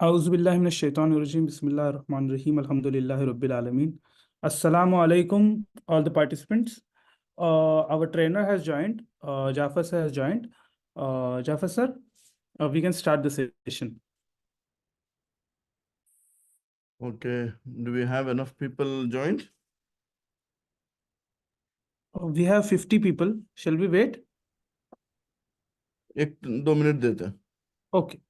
Auzubillahiminash-shaytanir-rajim. Bismillahir-rahmanir-rahim. Alhamdulillahi Rabbil Alameen. Assalamu alaikum, all the participants. Our trainer has joined. Jafar sir has joined. Jafar sir, we can start the session. Okay. Do we have enough people joined? We have 50 people. Shall we wait? 1-2 minute देते हैं. Okay.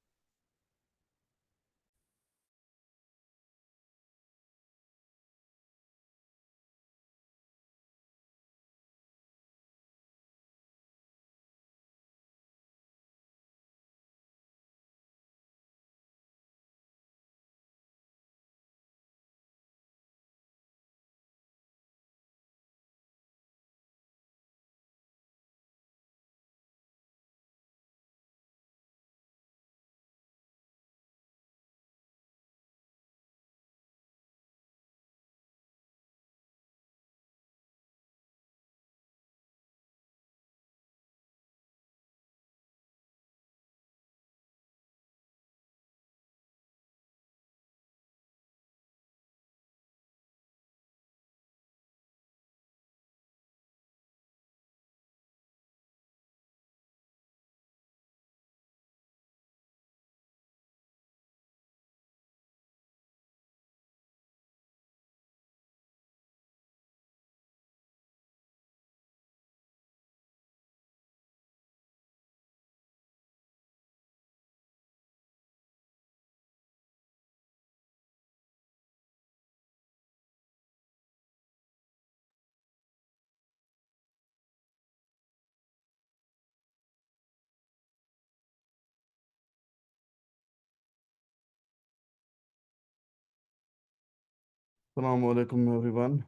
Assalamu alaikum everyone.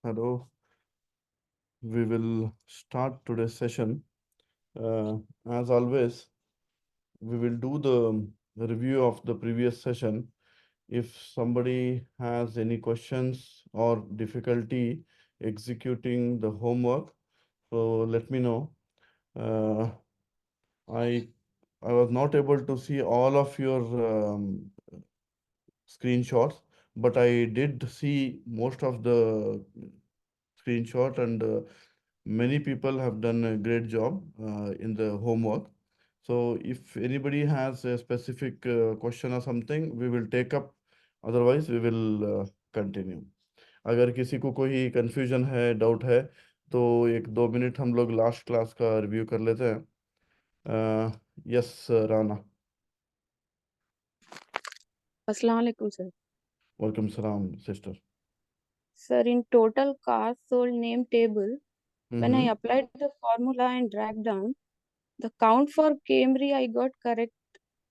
Hello. We will start today's session. As always, we will do the review of the previous session. If somebody has any questions or difficulty executing the homework, so let me know. Uh, I I was not able to see all of your screenshots, but I did see most of the screenshot, and many people have done a great job in the homework. So if anybody has a specific question or something, we will take up. Otherwise, we will continue. अगर किसी को कोई confusion है, doubt है, तो 1-2 minute हम लोग last class का रिव्यू कर लेते हैं. Yes, Rana. Assalamu alaikum, sir. Welcome, salam, sister. Sir, in total cars sold name table, when I applied the formula and dragged down, the count for Camry I got correct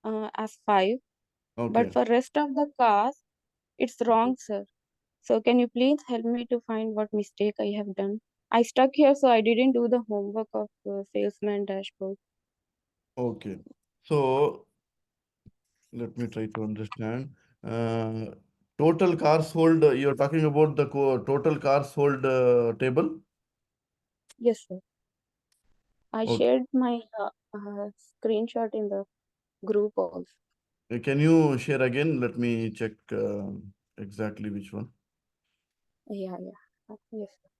as 5, Okay. but for rest of the cars, it's wrong, sir. So can you please help me to find what mistake I have done? I stuck here, so I didn't do the homework of salesman dashboard. Okay. So let me try to understand. Total cars sold, you're talking about the total cars sold table? Yes, sir. I Okay. shared my screenshot in the group also. Can you share again? Let me check exactly which one. Yeah. Yes, sir.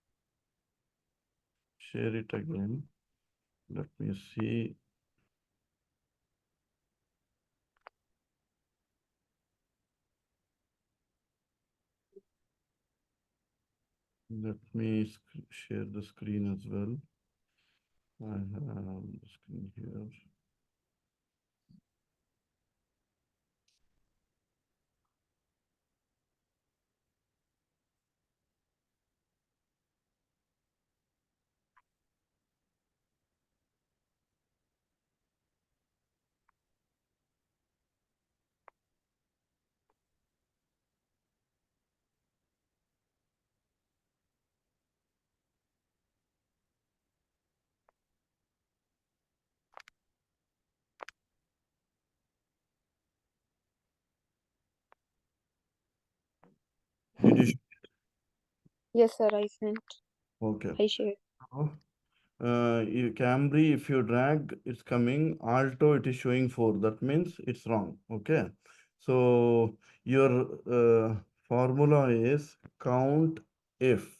Share it again. Let me see. Let me share the screen as well. I have the screen here. Did you? Yes, sir, I sent. Okay. I shared. Camry, if you drag, it's coming. Alto, it is showing 4. That means it's wrong. Okay. So your formula is count if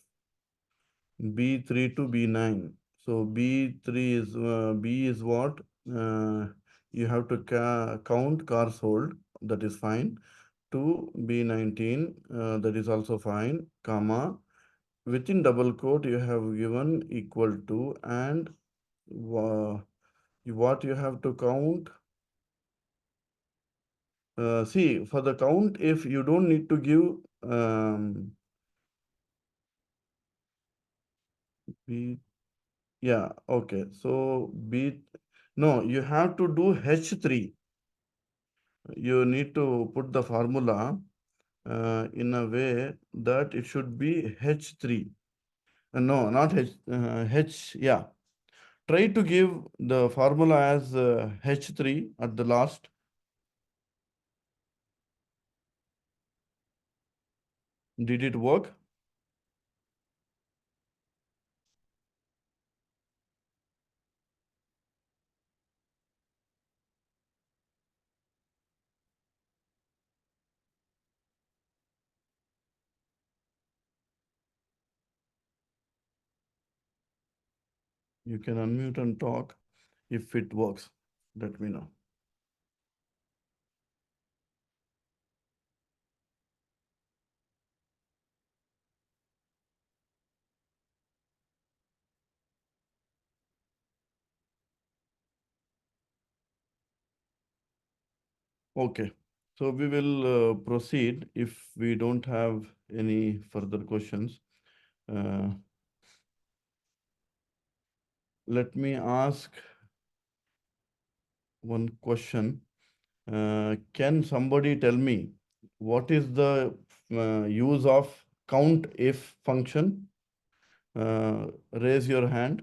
B3 to B9. So B is what? You have to count cars sold, that is fine. To B19, that is also fine, comma. Within double quote, you have given equal to, and what you have to count. See, for the count, if you don't need to give B, yeah, okay. So B, no, you have to do H3. You need to put the formula in a way that it should be H3. No, not H, yeah. Try to give the formula as H3 at the last. Did it work? You can unmute and talk. If it works, let me know. Okay, so we will proceed if we don't have any further questions. Let me ask one question. Can somebody tell me what is the use of count if function? Raise your hand.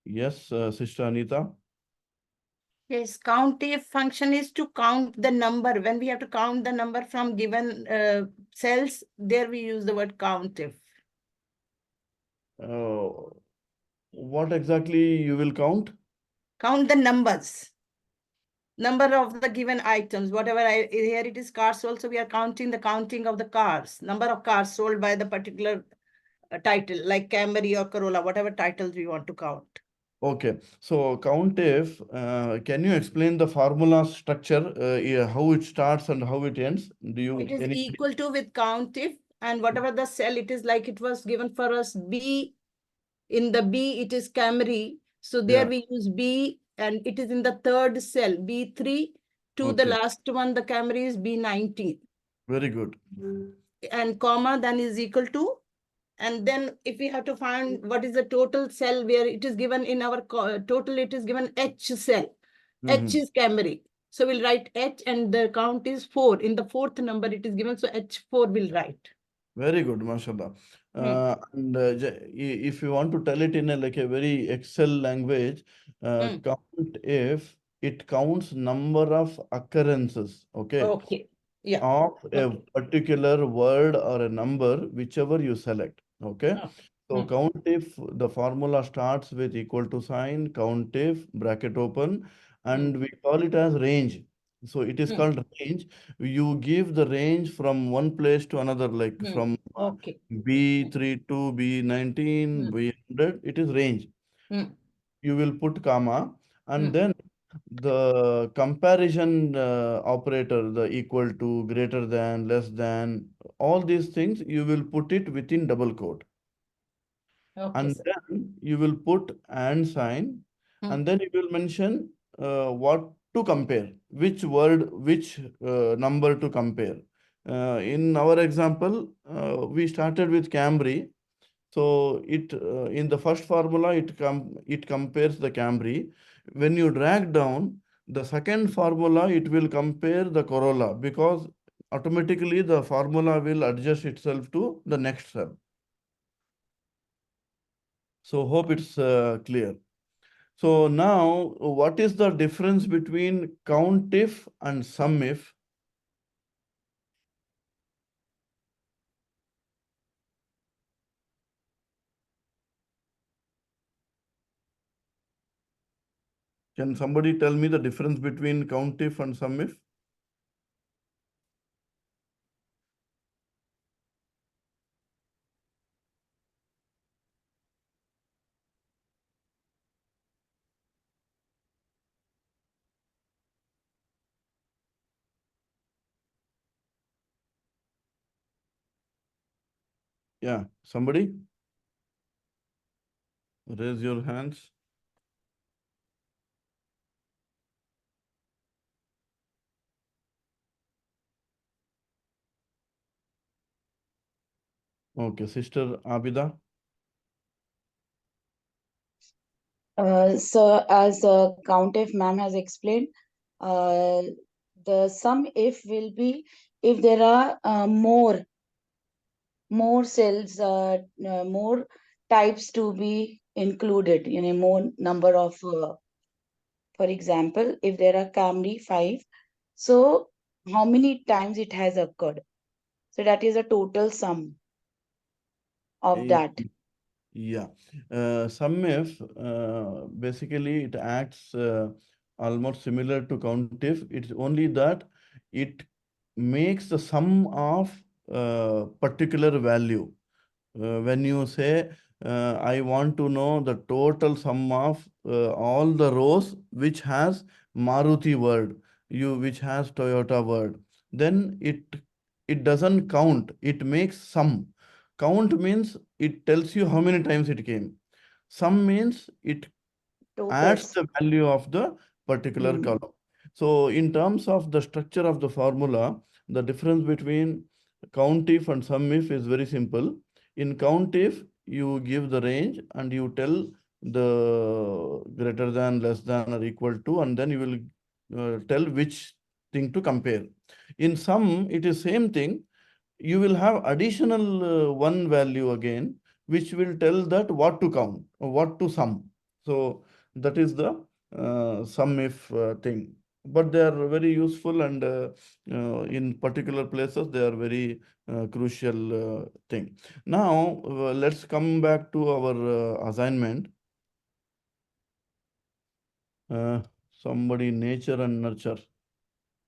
Yes, Sister Anita. Yes, count if function is to count the number. When we have to count the number from given cells, there we use the word count if. What exactly you will count? Count the numbers. Number of the given items, whatever here it is cars sold, so we are counting the counting of the cars, number of cars sold by the particular title, like Camry or Corolla, whatever titles we want to count. Okay, so count if, can you explain the formula structure, yeah, how it starts and how it ends? Do you It is equal to with count if, and whatever the cell it is, like it was given for us B, in the B it is Camry, so there we use B, and it is in the third cell, B3, to the last one, the Camry is B19. Very good. And comma then is equal to, and then if we have to find what is the total cell where it is given in our total, it is given H cell. H is Camry. So we'll write H, and the count is 4. In the fourth number it is given, so H4 will write. Very good, mashallah. And if you want to tell it in like a very Excel language, count if it counts number of occurrences, okay? Okay. Yeah. Of a particular word or a number, whichever you select, okay? So count if, the formula starts with equal to sign, count if, bracket open, and we call it as range. So it is called range. You give the range from one place to another, like from B3 to B19, B100, it is range. You will put comma, and then the comparison operator, the equal to, greater than, less than, all these things, you will put it within double quote. And then you will put and sign, and then you will mention what to compare, which word, which number to compare. In our example, we started with Camry. So it in the first formula, it compares the Camry. When you drag down the second formula, it will compare the Corolla, because automatically the formula will adjust itself to the next cell. So hope it's clear. So now, what is the difference between count if and sum if? Can somebody tell me the difference between COUNTIF and SUMIF? Yeah, somebody? Raise your hands. Okay, Sister Abida. So as COUNTIF ma'am has explained, the sum if will be if there are more cells, more types to be included, more number of, for example, if there are Camry 5, so how many times it has occurred? So that is a total sum of that. Yeah, SUMIF, basically it acts almost similar to COUNTIF. It's only that it makes the sum of particular value. When you say, I want to know the total sum of all the rows which has Maruti word, which has Toyota word, then it doesn't count. It makes sum. Count means it tells you how many times it came. Sum means it adds Totals. the value of the particular column. So in terms of the structure of the formula, the difference between COUNTIF and SUMIF is very simple. In COUNTIF, you give the range and you tell the greater than, less than, or equal to, and then you will tell which thing to compare. In sum, it is same thing. You will have additional one value again, which will tell that what to count, or what to sum. So that is the SUMIF thing. But they are very useful, and in particular places, they are very crucial thing. Now, let's come back to our assignment. Somebody, nature and nurture.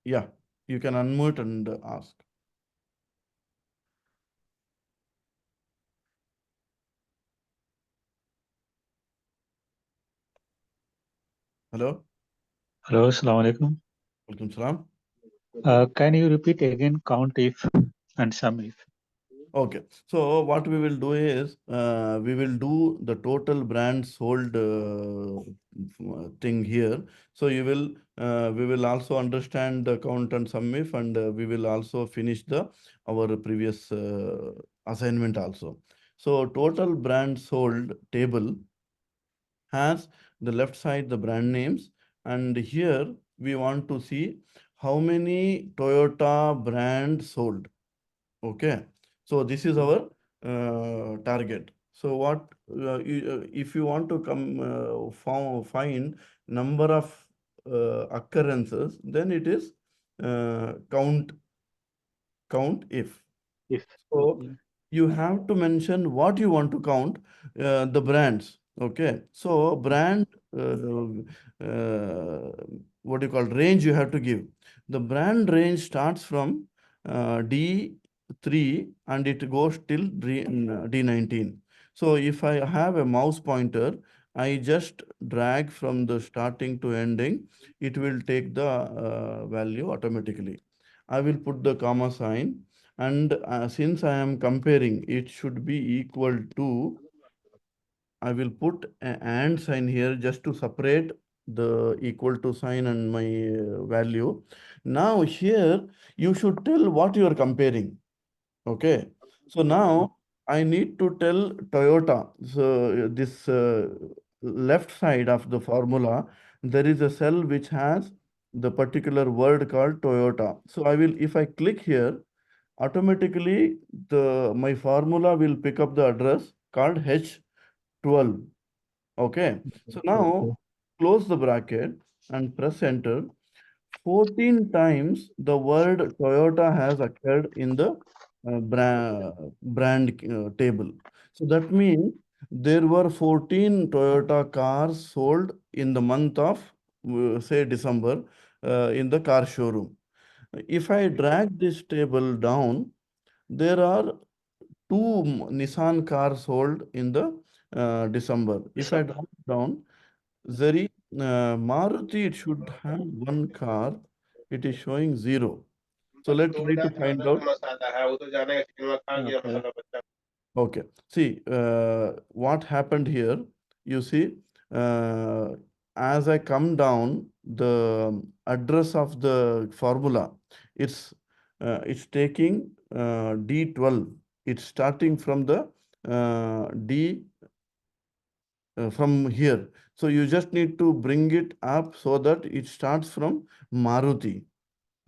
Yeah, you can unmute and ask. Hello. Hello, Assalamu alaikum. Welcome, salam. Can you repeat again count if and sum if? Okay, so what we will do is we will do the total brand sold thing here. So we will also understand the count and sum if, and we will also finish our previous assignment also. So total brand sold table has the left side the brand names, and here we want to see how many Toyota brand sold. Okay, so this is our target. So if you want to find number of occurrences, then it is count if. If. So you have to mention what you want to count, the brands. Okay, so brand, what you call range, you have to give. The brand range starts from D3 and it goes till D19. So if I have a mouse pointer, I just drag from the starting to ending, it will take the value automatically. I will put the comma sign, and since I am comparing, it should be equal to, I will put an and sign here just to separate the equal to sign and my value. Now here, you should tell what you are comparing. Okay. So now I need to tell Toyota. So this left side of the formula, there is a cell which has the particular word called Toyota. So if I click here, automatically my formula will pick up the address called H12. Okay. So now close the bracket and press enter. 14 times the word Toyota has occurred in the brand table. So that means there were 14 Toyota cars sold in the month of say December, in the car showroom. If I drag this table down, there are two Nissan cars sold in the December. If I drag down, Zeri, Maruti, it should have one car. It is showing 0. So let's try to find out. Okay. Okay. See, what happened here, you see, as I come down, the address of the formula, it's taking D12. It's starting from the D from here. So you just need to bring it up so that it starts from Maruti.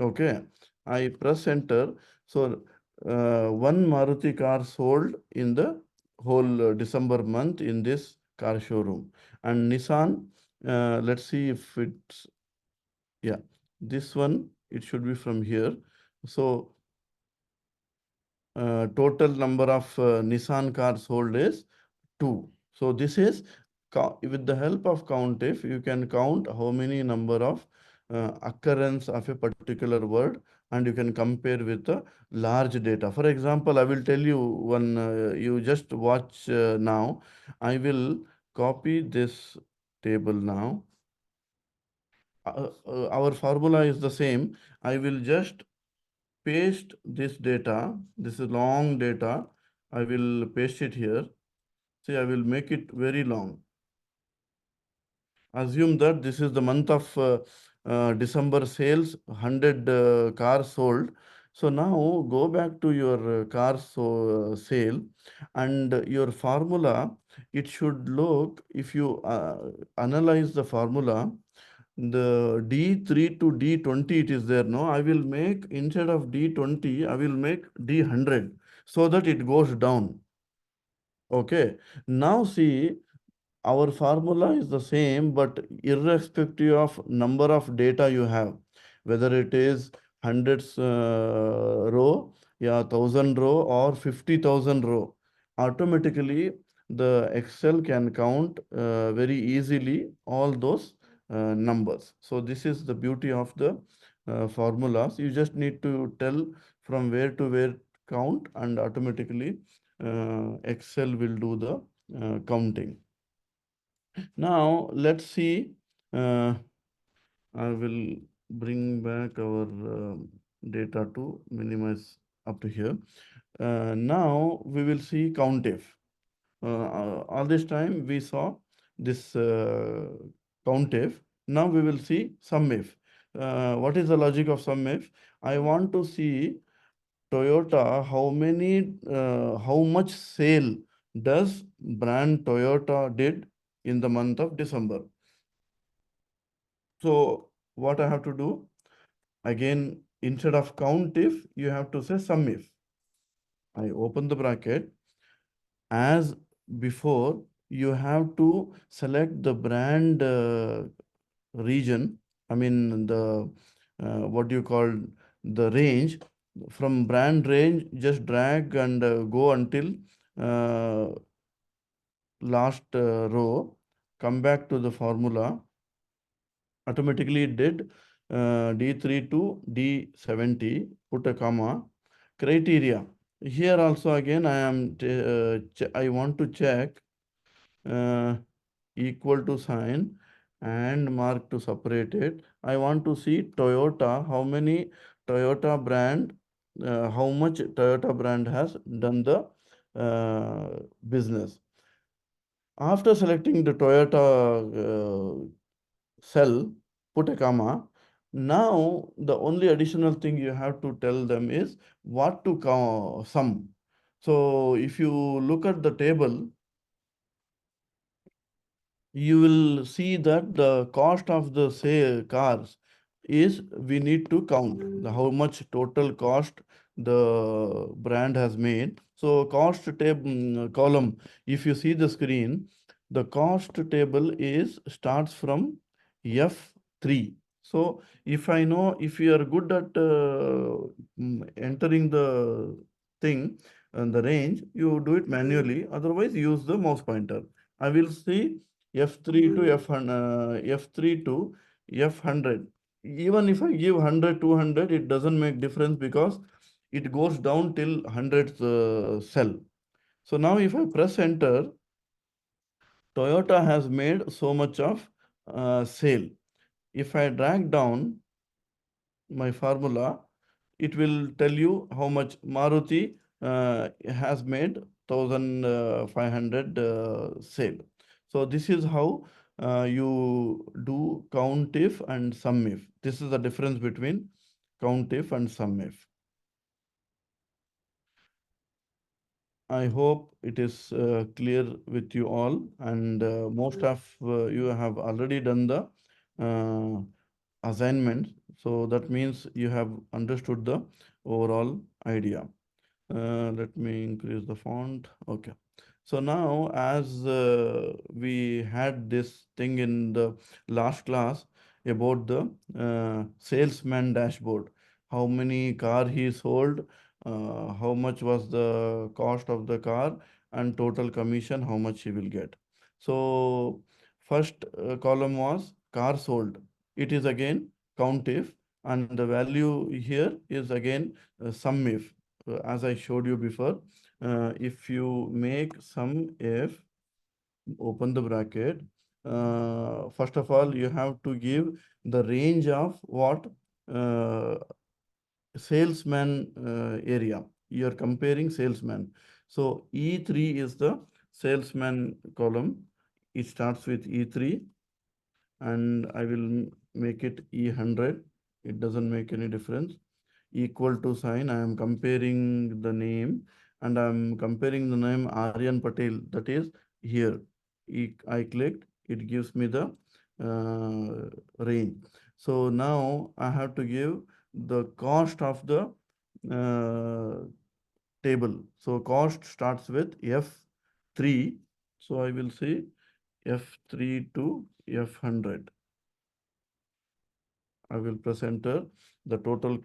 Okay. I press enter. So one Maruti car sold in the whole December month in this car showroom. And Nissan, let's see if it's, yeah, this one, it should be from here. So total number of Nissan cars sold is 2. So this is, with the help of COUNTIF, you can count how many number of occurrence of a particular word, and you can compare with the large data. For example, I will tell you one, you just watch now. I will copy this table now. Our formula is the same. I will just paste this data. This is long data. I will paste it here. See, I will make it very long. Assume that this is the month of December sales, 100 cars sold. So now go back to your sale, and your formula, it should look, if you analyze the formula, the D3 to D20 it is there. No, I will make, instead of D20, I will make D100 so that it goes down. Okay. Now see, our formula is the same, but irrespective of number of data you have, whether it is hundreds row, yeah, 1,000 row or 50,000 row, automatically the Excel can count very easily all those numbers. So this is the beauty of the formulas. You just need to tell from where to where count, and automatically Excel will do the counting. Now let's see. I will bring back our data to minimize up to here. Now we will see COUNTIF. All this time we saw this COUNTIF. Now we will see SUMIF. What is the logic of SUMIF? I want to see Toyota, how much sale does brand Toyota did in the month of December. So what I have to do, again, instead of COUNTIF, you have to say SUMIF. I open the bracket. As before, you have to select the brand region. I mean, the what you call the range. From brand range, just drag and go until last row. Come back to the formula. Automatically it did D3 to D70, put a comma. Criteria. Here also again I want to check equal to sign and mark to separate it. I want to see Toyota, how many Toyota brand, how much Toyota brand has done the business. After selecting the Toyota cell, put a comma. Now, the only additional thing you have to tell them is what to sum. So, if you look at the table, you will see that the cost of the cars is, we need to count how much total cost the brand has made. So cost table column, if you see the screen, the cost table is starts from F3. So if I know, if you are good at entering the thing and the range, you do it manually, otherwise use the mouse pointer. I will see F3 to F3 to F100. Even if I give 100, 200, it doesn't make difference because it goes down till 100th cell. So now if I press enter, Toyota has made so much of sale. If I drag down my formula, it will tell you how much Maruti has made 1500 sale. So this is how you do count if and sum if. This is the difference between count if and sum if. I hope it is clear with you all, and most of you have already done the assignment. So that means you have understood the overall idea. Let me increase the font. Okay. So now, as we had this thing in the last class about the salesman dashboard, how many car he sold, how much was the cost of the car, and total commission, how much he will get. So first column was car sold. It is again count if, and the value here is again sum if. As I showed you before, if you make sum if, open the bracket, first of all, you have to give the range of what salesman area. You are comparing salesman. So E3 is the salesman column. It starts with E3, and I will make it E100. It doesn't make any difference. Equal to sign, I am comparing the name, and I am comparing the name Aryan Patel, that is here. I clicked, it gives me the range. So now I have to give the cost of the uh, table. So cost starts with F3. So I will say F3 to F100. I will press enter. The total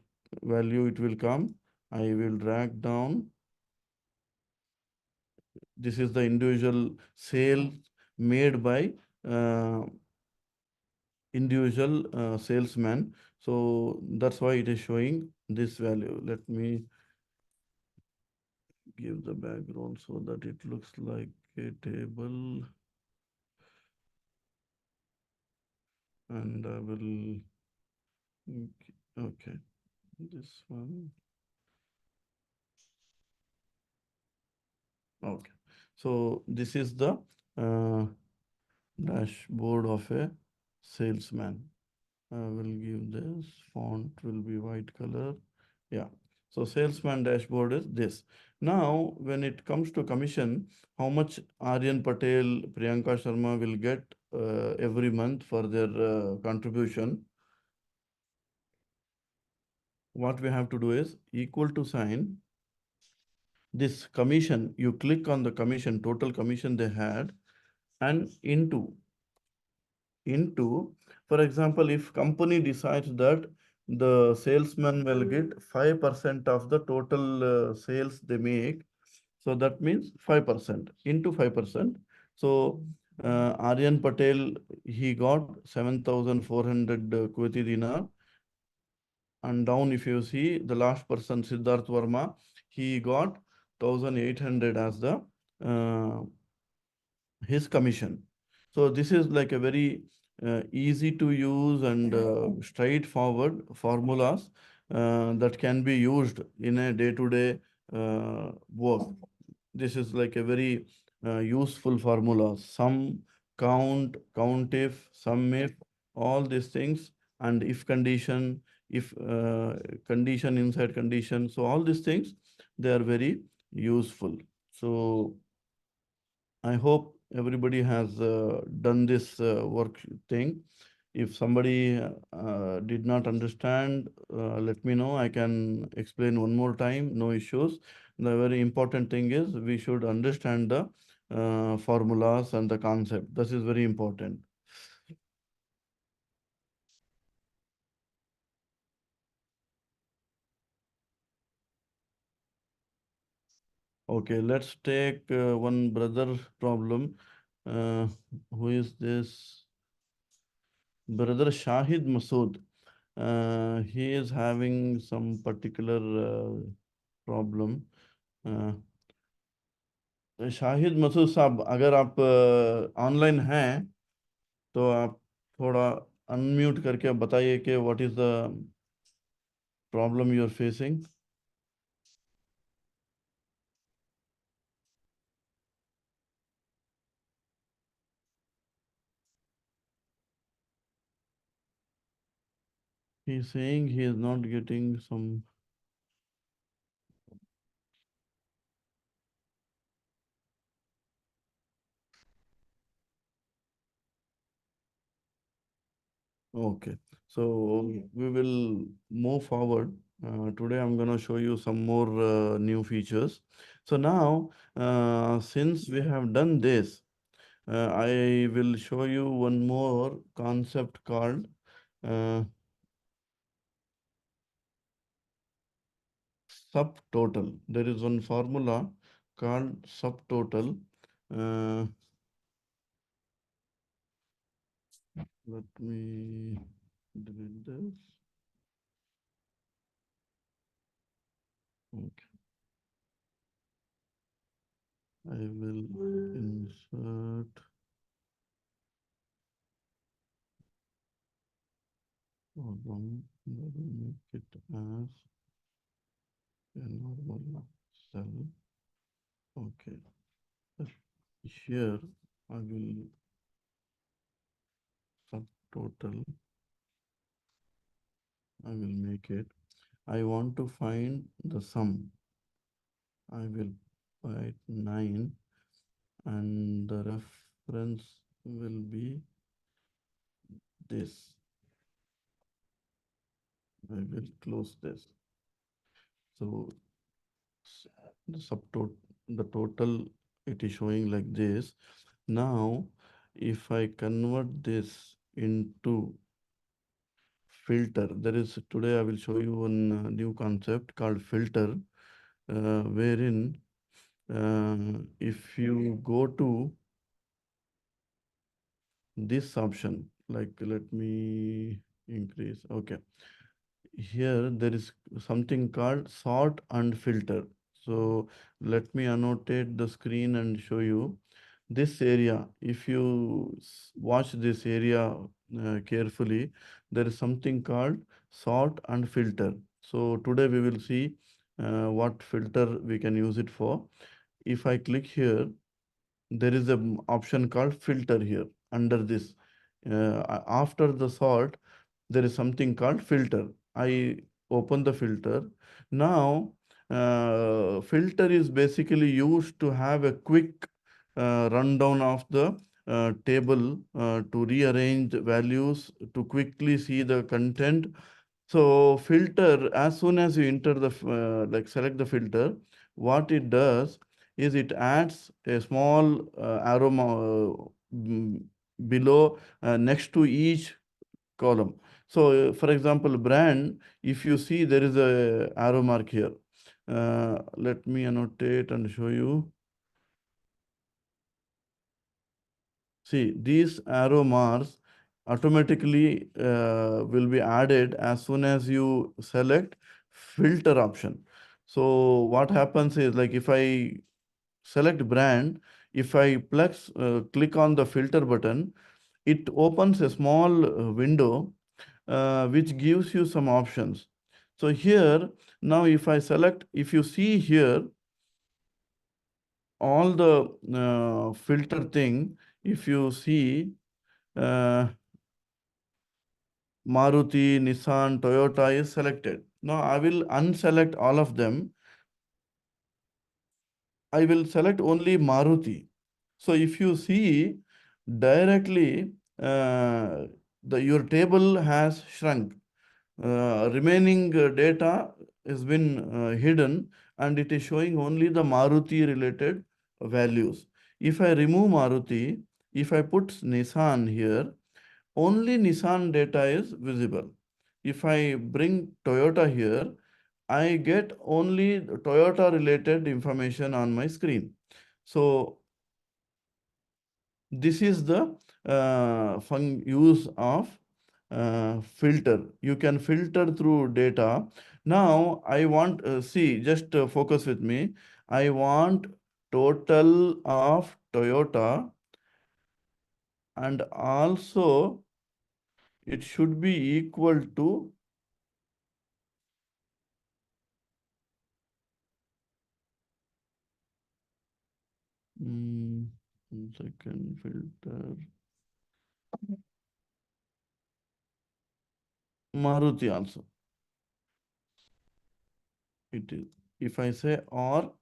value it will come. I will drag down. This is the individual sale made by uh, individual salesman. So that's why it is showing this value. Let me give the background so that it looks like a table. And I will, okay, this one. Okay. So this is the uh, dashboard of a salesman. I will give this font will be white color. Yeah. So salesman dashboard is this. Now, when it comes to commission, how much Aryan Patel, Priyanka Sharma will get every month for their contribution? What we have to do is equal to sign this commission. You click on the commission, total commission they had, and into, for example, if company decides that the salesman will get 5% of the total sales they make, so that means 5% into 5%. So Aryan Patel, he got 7,400 Kuwaiti dinar. And down, if you see the last person, Siddharth Verma, he got 1,800 as the uh, his commission. So this is like a very easy to use and straightforward formulas that can be used in a day-to-day work. This is like a very useful formula. Sum, count, count if, sum if, all these things, and if condition, if condition inside condition. So all these things, they are very useful. So I hope everybody has done this work thing. If somebody did not understand, let me know. I can explain one more time, no issues. The very important thing is we should understand the formulas and the concept. This is very important. Okay, let's take one brother problem. Uh, who is this? brother Shahid Masood. He is having some particular problem. Shahid Masood साहब, अगर आप online हैं तो आप थोड़ा unmute करके बताइए कि what is the problem you are facing. He is saying he is not getting some. Okay, so we will move forward. Today I'm going to show you some more new features. So now, since we have done this, I will show you one more concept called subtotal. There is one formula called subtotal. Let me delete this. Okay. I will insert. Hold on. Let me make it as a normal cell. Okay. Here I will subtotal. I will make it. I want to find the sum. I will write 9 and the reference will be this. I will close this. So the the total, it is showing like this. Now, if I convert this into filter, today I will show you one new concept called filter, wherein if you go to this option, like let me increase, okay. Here there is something called sort and filter. So let me annotate the screen and show you this area. If you watch this area carefully, there is something called sort and filter. So today we will see what filter we can use it for. If I click here, there is an option called filter here under this. After the sort, there is something called filter. I open the filter. Now, filter is basically used to have a quick rundown of the table to rearrange values, to quickly see the content. So filter, as soon as you enter the, select the filter, what it does is it adds a small arrow below next to each column. So for example, brand, if you see there is a arrow mark here. Let me annotate and show you. See, these arrow marks automatically will be added as soon as you select filter option. So what happens is, like, if I select brand, if I click on the filter button, it opens a small window which gives you some options. So here, now if I select, if you see here, all the filter thing, if you see, Maruti, Nissan, Toyota is selected. Now I will unselect all of them. I will select only Maruti. So if you see directly, your table has shrunk. Remaining data has been hidden, and it is showing only the Maruti related values. If I remove Maruti, if I put Nissan here, only Nissan data is visible. If I bring Toyota here, I get only Toyota related information on my screen. So this is the use of filter. You can filter through data. Now I want, see, just focus with me. I want total of Toyota, and also it should be equal to one second, filter Maruti also. It is, if I say or,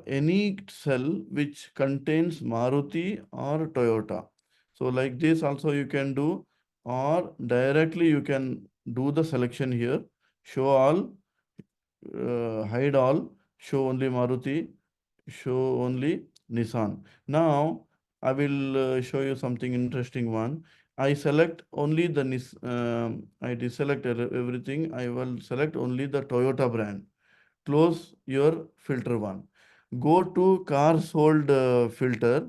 any cell which contains Maruti or Toyota. So like this also you can do, or directly you can do the selection here. Show all, hide all, show only Maruti, show only Nissan. Now I will show you something interesting one. I select only the I deselect everything. I will select only the Toyota brand. Close your filter one. Go to car sold filter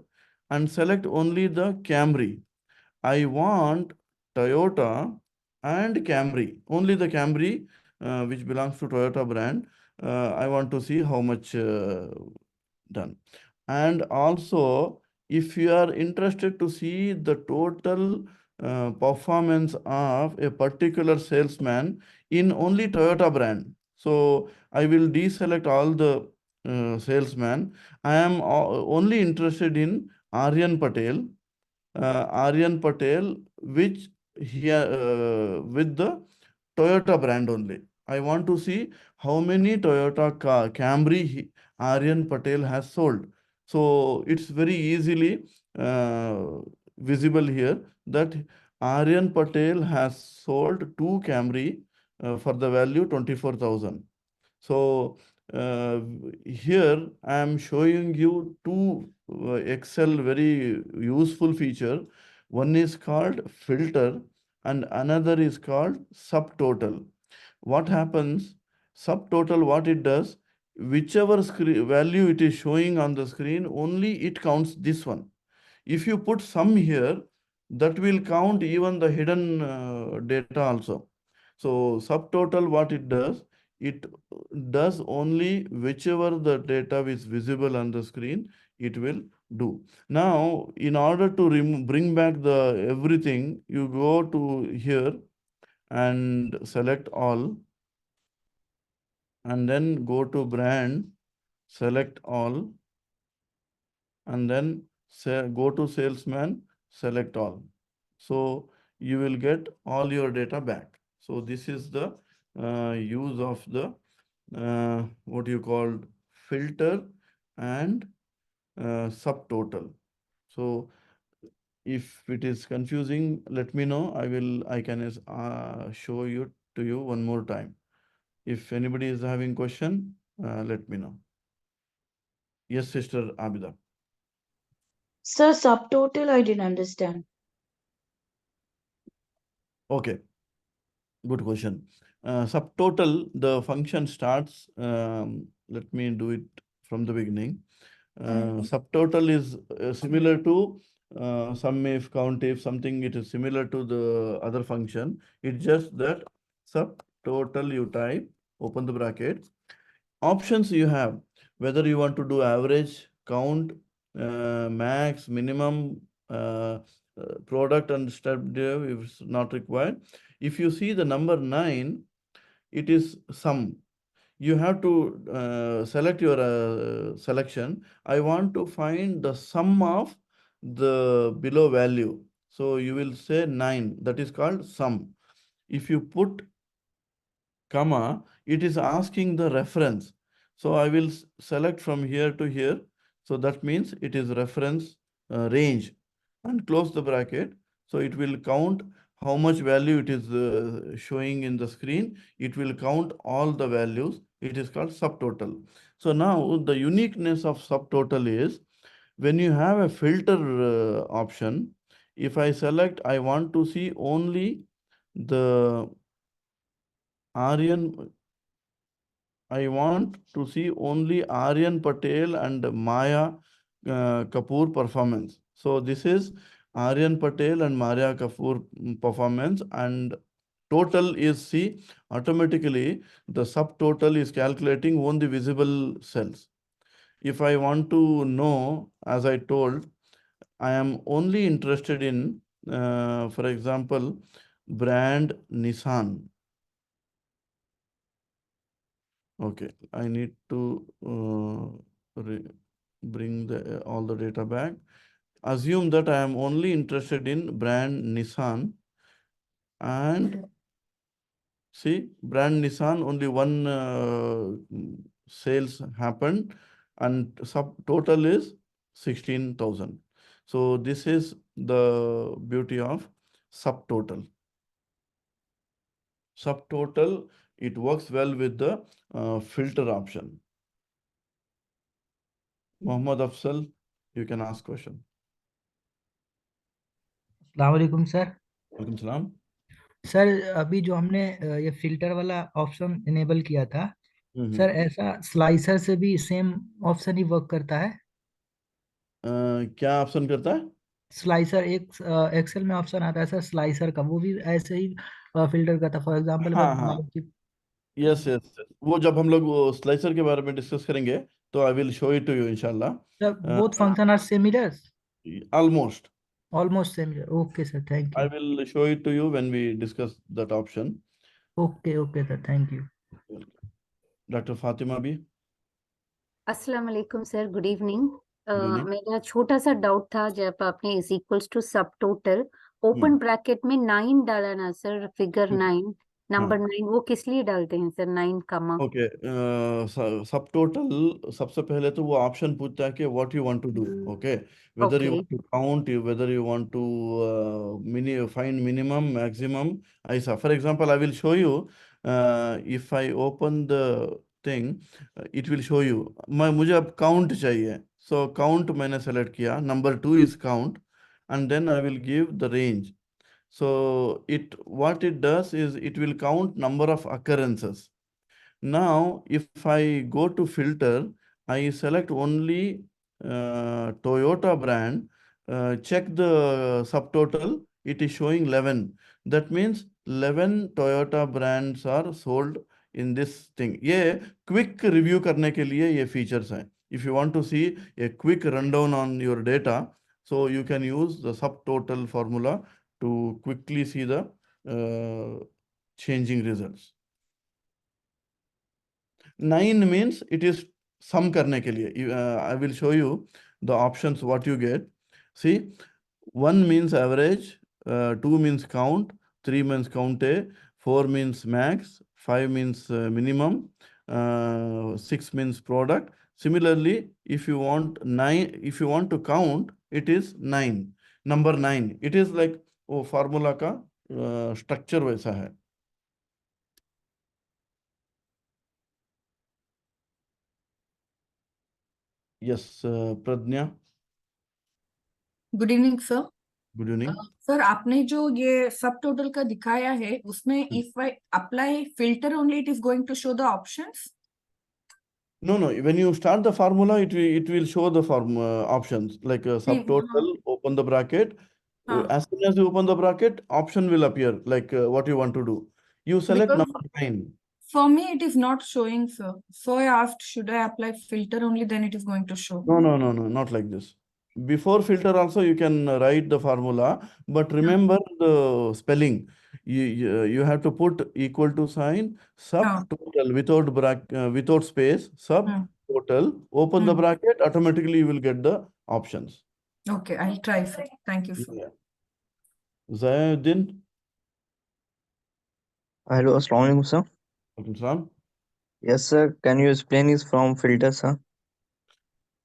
and select only the Camry. I want Toyota and Camry, only the Camry which belongs to Toyota brand. I want to see how much done. And also, if you are interested to see the total performance of a particular salesman in only Toyota brand, so I will deselect all the salesman. I am only interested in Aryan Patel, which here with the Toyota brand only. I want to see how many Toyota Camry Aryan Patel has sold. So it's very easily visible here that Aryan Patel has sold 2 Camry for the value 24,000. So here I am showing you two Excel very useful feature. One is called filter and another is called subtotal. What happens? Subtotal, what it does, whichever value it is showing on the screen, only it counts this one. If you put sum here, that will count even the hidden data also. So subtotal, what it does only whichever the data is visible on the screen, it will do. Now, in order to bring back the everything, you go to here and select all, and then go to brand, select all, and then go to salesman, select all. So you will get all your data back. So this is the use of the what you call filter and subtotal. So if it is confusing, let me know. I can show you to you one more time. If anybody is having question, let me know. Yes, Sister Abida. Sir, subtotal, I didn't understand. Okay, good question. Subtotal, the function starts, let me do it from the beginning. Subtotal is similar to sum if, count if, something. It is similar to the other function. It's just that subtotal you type, open the bracket. Options you have, whether you want to do average, count, max, minimum, product and step div if it's not required. If you see the number 9, it is sum. You have to select your selection. I want to find the sum of the below value. So you will say 9, that is called sum. If you put comma, it is asking the reference. So I will select from here to here. So that means it is reference range, and close the bracket. So it will count how much value it is showing in the screen. It will count all the values. It is called subtotal. So now the uniqueness of subtotal is when you have a filter option, if I select, I want to see only the Aryan, I want to see only Aryan Patel and Maya Kapoor performance. So this is Aryan Patel and Maria Kapoor performance, and total is, see, automatically the subtotal is calculating on the visible cells. If I want to know, as I told, I am only interested in, for example, brand Nissan. Okay, I need to bring all the data back. Assume that I am only interested in brand Nissan, and see, brand Nissan, only one sales happened, and total is 16,000. So this is the beauty of subtotal. Subtotal, it works well with the filter option. Mohammad Afsal, you can ask question. अस्सलाम sir. Welcome salam. Sir अभी जो हमने ये filter वाला option enable किया था, sir ऐसा slicer से भी सेम ऑप्शन ही वर्क करता है? क्या ऑप्शन करता है? स्लाइसर एक एक्सेल में ऑप्शन आता है सर स्लाइसर का, वो भी ऐसे ही फिल्टर करता है। फॉर एग्जांपल हाँ अगर हाँ, मान लीजिए यस यस, वो जब हम लोग वो स्लाइसर के बारे में डिस्कस करेंगे तो I will show it to you sir इंशाल्लाह. Both function are similar, Almost. Almost similar. Okay sir, thank I you. will show it to you when we discuss that option. Okay okay sir, thank you. Dr. Fatima B. अस्सलाम वालेकुम sir, good evening. Good evening. मेरा छोटा सा doubt था, जब आपने is equals to सब total open bracket में 9 डाला ना सर, फिगर 9 नंबर 9, वो किस लिए डालते हैं सर 9 कमा? ओके, सब टोटल सबसे पहले तो वो ऑप्शन पूछता है कि what you want to do. Okay, whether you okay want to count, whether you want to find minimum maximum, ऐसा. For example I will show you, if I open the thing, it will show you. मुझे अब count चाहिए, so count मैंने select किया, number 2 is count, and then I will give the range. So what it does is it will count number of occurrences. Now, if I go to filter, I select only Toyota brand, check the subtotal, it is showing 11. That means 11 Toyota brands are sold in this thing. ये quick review करने के लिए ये features हैं. If you want to see a quick rundown on your data, so you can use the subtotal formula to quickly see the changing results. 9 means it is sum करने के लिए. I will show you the options what you get. See, 1 means average, 2 means count, 3 means counte, 4 means max, 5 means minimum, 6 means product. Similarly, if you want to count, it is 9. Number 9. It is like वो formula का structure वैसा है. Yes, Pradnya. Good evening sir. Good evening. Sir आपने जो ये सब total का दिखाया है उसमें if I apply filter only it is going to show the options? No, no. When you start the formula, it will show the options like subtotal. Open the bracket. As soon as you open the bracket, option will appear like what you want to do. You select Because number 9. for me it is not showing, sir. So I asked, should I apply filter only, then it is going to show? No, no, no, no, not like this. Before filter also you can write the formula, but remember the spelling. You have to put equal to sign subtotal without space, subtotal. Open the bracket, automatically you will get the options. Okay, I'll try, sir. Thank you, sir. Yeah. Zayuddin. Hello, Assalamu alaikum, sir. Welcome, salam. Yes, sir. Can you explain this from filter, sir?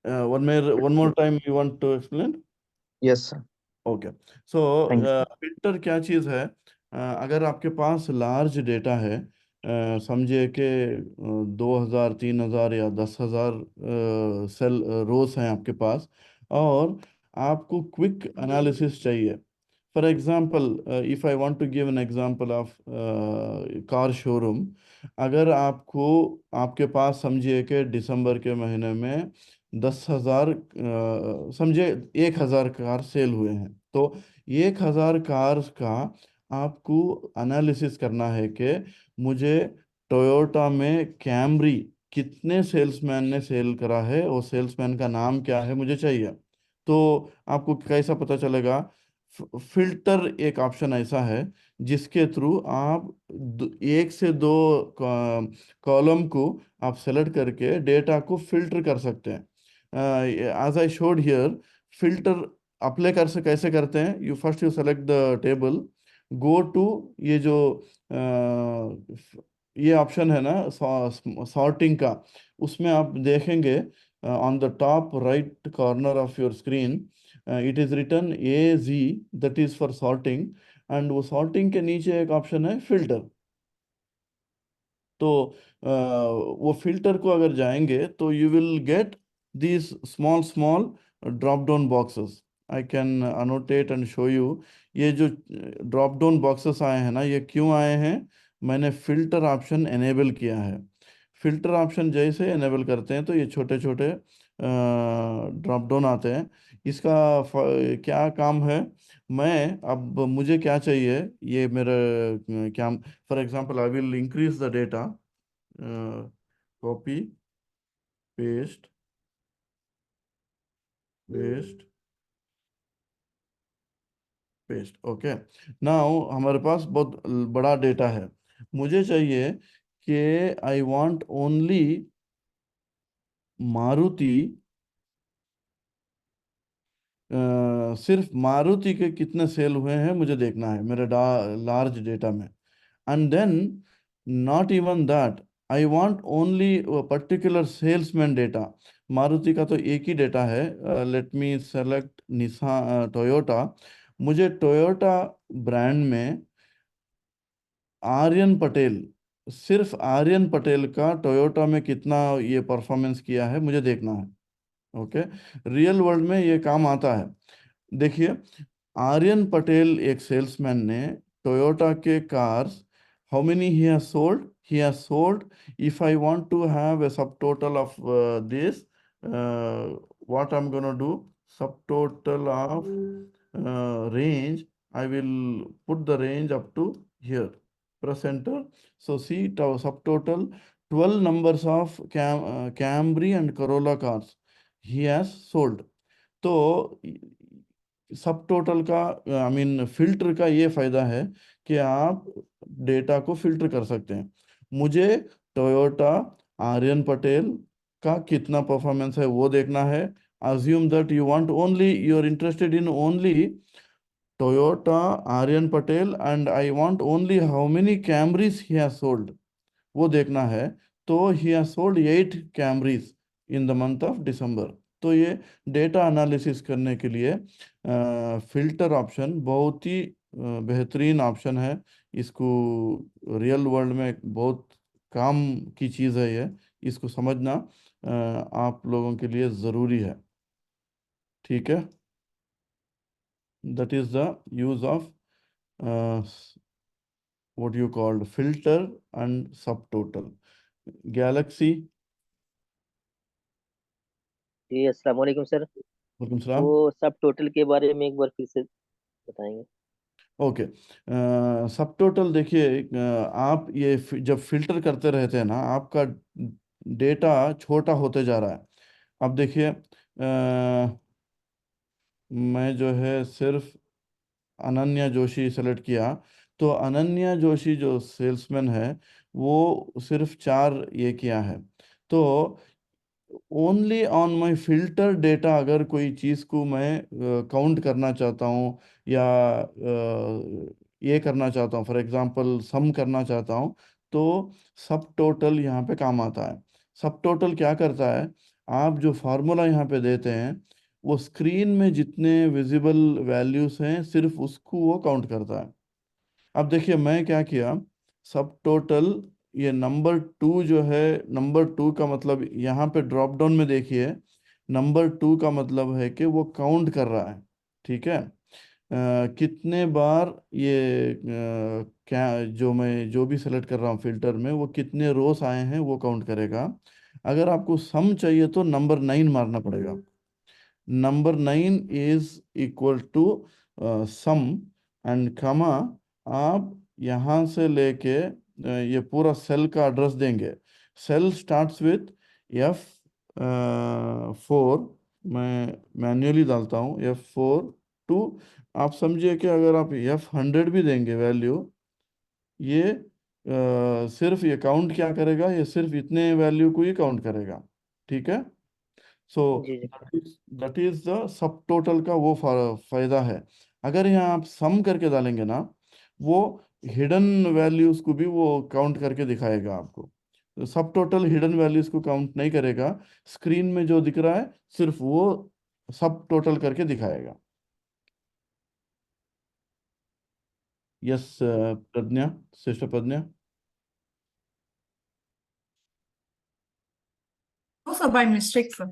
One more time you want to explain? Yes, sir. Okay, so Thank you. Filter क्या चीज़ है? अगर आपके पास large data है, समझिए कि 2,000 3,000 या 10,000 cell रोज हैं आपके पास, और आपको क्विक एनालिसिस चाहिए. For example, if I want to give an example of car showroom, अगर आपके पास समझिए कि दिसंबर के महीने में 10,000 समझे 1,000 कार सेल हुए हैं, तो 1000 कार्स का आपको एनालिसिस करना है कि मुझे टोयोटा में कैमरी कितने सेल्समैन ने सेल करा है और सेल्समैन का नाम क्या है मुझे चाहिए। तो आपको कैसा पता चलेगा? फिल्टर एक ऑप्शन ऐसा है जिसके थ्रू आप एक से दो कॉलम को आप सेलेक्ट करके डेटा को फिल्टर कर सकते हैं। As I showed here, filter apply कर से कैसे करते हैं? You first you select the table, go to ये जो ये ऑप्शन है ना सॉर्टिंग का, उसमें आप देखेंगे on the top right corner of your screen it is written AZ, that is for sorting. And वो सॉर्टिंग के नीचे एक ऑप्शन है फिल्टर। तो वो फिल्टर को अगर जाएंगे तो you will get these small small drop down boxes. I can annotate and show you. ये जो ड्रॉप डाउन बॉक्सेस आए हैं ना, ये क्यों आए हैं? मैंने फिल्टर ऑप्शन एनेबल किया है। फिल्टर ऑप्शन जैसे एनेबल करते हैं तो ये छोटे छोटे ड्रॉप डाउन आते हैं। इसका क्या काम है? मैं अब मुझे क्या चाहिए, ये मेरा क्या, for example I will increase the data, copy paste paste paste. Okay, now हमारे पास बहुत बड़ा डेटा है। मुझे चाहिए कि आई वांट ओनली मारुति, सिर्फ मारुति के कितने सेल हुए हैं मुझे देखना है मेरे लार्ज डेटा में। And then not even that, I want only particular salesman data. Maruti का तो एक ही डेटा है। Let me select Toyota. मुझे टोयोटा ब्रांड में आर्यन पटेल, सिर्फ आर्यन पटेल का टोयोटा में कितना ये परफॉर्मेंस किया है मुझे देखना है। ओके, रियल वर्ल्ड में ये काम आता है। देखिए, आर्यन पटेल एक सेल्समैन ने टोयोटा के cars, how many he has sold? He has sold, if I want to have a subtotal of this, what I'm gonna do, subtotal of range, I will put the range up to here, press enter. So see, subtotal 12 numbers of Camry and Corolla cars he has sold. तो सब total का, I mean filter का ये फायदा है कि आप data को फिल्टर कर सकते हैं। मुझे टोयोटा आर्यन पटेल का कितना परफॉर्मेंस है वो देखना है। Assume that you want only, you are interested in only Toyota Aryan Patel and I want only how many Camrys he has sold, वो देखना है। तो he has sold 8 Camrys in the month of December. तो ये डेटा एनालिसिस करने के लिए filter option बहुत ही बेहतरीन ऑप्शन है। इसको रियल वर्ल्ड में बहुत काम की चीज़ है ये, इसको समझना आप लोगों के लिए ज़रूरी है। ठीक है, that is the use of what you called filter and subtotal. Galaxy, जी अस्सलाम वालेकुम सर। वालेकुम सलाम। वो सब टोटल के बारे में एक बार फिर से बताएंगे? ओके, सब टोटल देखिए, आप ये जब फिल्टर करते रहते हैं ना, आपका डेटा छोटा होते जा रहा है। अब देखिए, मैं जो है सिर्फ अनन्या जोशी सेलेक्ट किया, तो अनन्या जोशी जो सेल्समैन है वो सिर्फ 4 ये किया है। तो only on my filter data अगर कोई चीज़ को मैं काउंट करना चाहता हूँ या ये करना चाहता हूँ, फॉर एग्जांपल सम करना चाहता हूँ, तो सब टोटल यहाँ पे काम आता है। सब टोटल क्या करता है? आप जो फार्मूला यहाँ पे देते हैं वो स्क्रीन में जितने विजिबल वैल्यूज हैं सिर्फ उसको वो काउंट करता है। अब देखिए मैं क्या किया, सब टोटल ये नंबर 2 जो है, नंबर 2 का मतलब यहाँ पे ड्रॉप डाउन में देखिए, नंबर 2 का मतलब है कि वो काउंट कर रहा है। ठीक है, कितने बार ये क्या जो भी सेलेक्ट कर रहा हूँ फिल्टर में, वो कितने रोस आए हैं वो काउंट करेगा। अगर आपको सम चाहिए तो नंबर 9 मारना पड़ेगा। Number 9 is equal to sum and comma, आप यहाँ से लेके ये पूरा सेल का एड्रेस देंगे. Cell starts with F4. मैं मैन्युअली डालता हूँ F4 टू. आप समझिए कि अगर आप F100 भी देंगे वैल्यू, ये सिर्फ ये काउंट क्या करेगा, ये सिर्फ इतने वैल्यू को ही काउंट करेगा. ठीक है. सो जी जी दैट इज द सब टोटल का वो फायदा है. अगर यहाँ आप सम करके डालेंगे ना, वो हिडन वैल्यूज को भी वो काउंट करके दिखाएगा आपको. तो सब टोटल हिडन वैल्यूज को काउंट नहीं करेगा. स्क्रीन में जो दिख रहा है सिर्फ वो सब टोटल करके दिखाएगा. Yes Pragya, sister Pragya. Also by mistake, sir.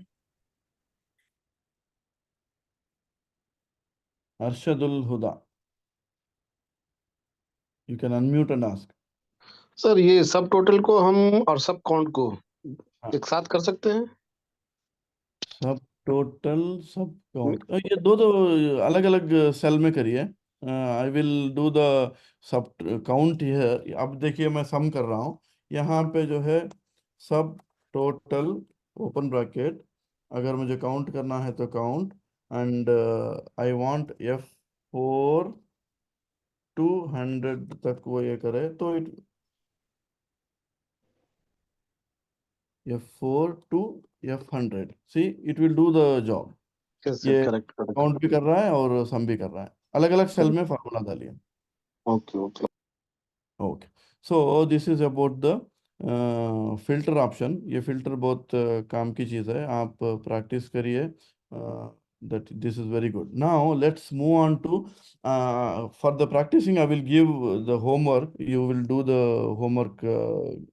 Arshadul Huda, you can unmute and ask. Sir ये सब टोटल को हम और सब काउंट को हाँ. एक साथ कर सकते हैं? सब टोटल सब काउंट, ये दो दो अलग अलग सेल में करिए. I will do the sub count here. अब देखिए मैं सम कर रहा हूँ यहाँ पे जो है. सब टोटल ओपन ब्रैकेट, अगर मुझे काउंट करना है तो count, and I want F4 200 तक वो ये करे तो F4 to F100. See, it will do the job. Yes sir, ये करेक्ट करेक्ट. काउंट भी कर रहा है और सम भी कर रहा है. अलग अलग सेल में फार्मूला डालिए. Okay okay. Okay. So this is about the filter option. ये फिल्टर बहुत काम की चीज़ है. आप प्रैक्टिस करिए. that this is very good. Now let's move on to for the practicing. I will give the homework. You will do the homework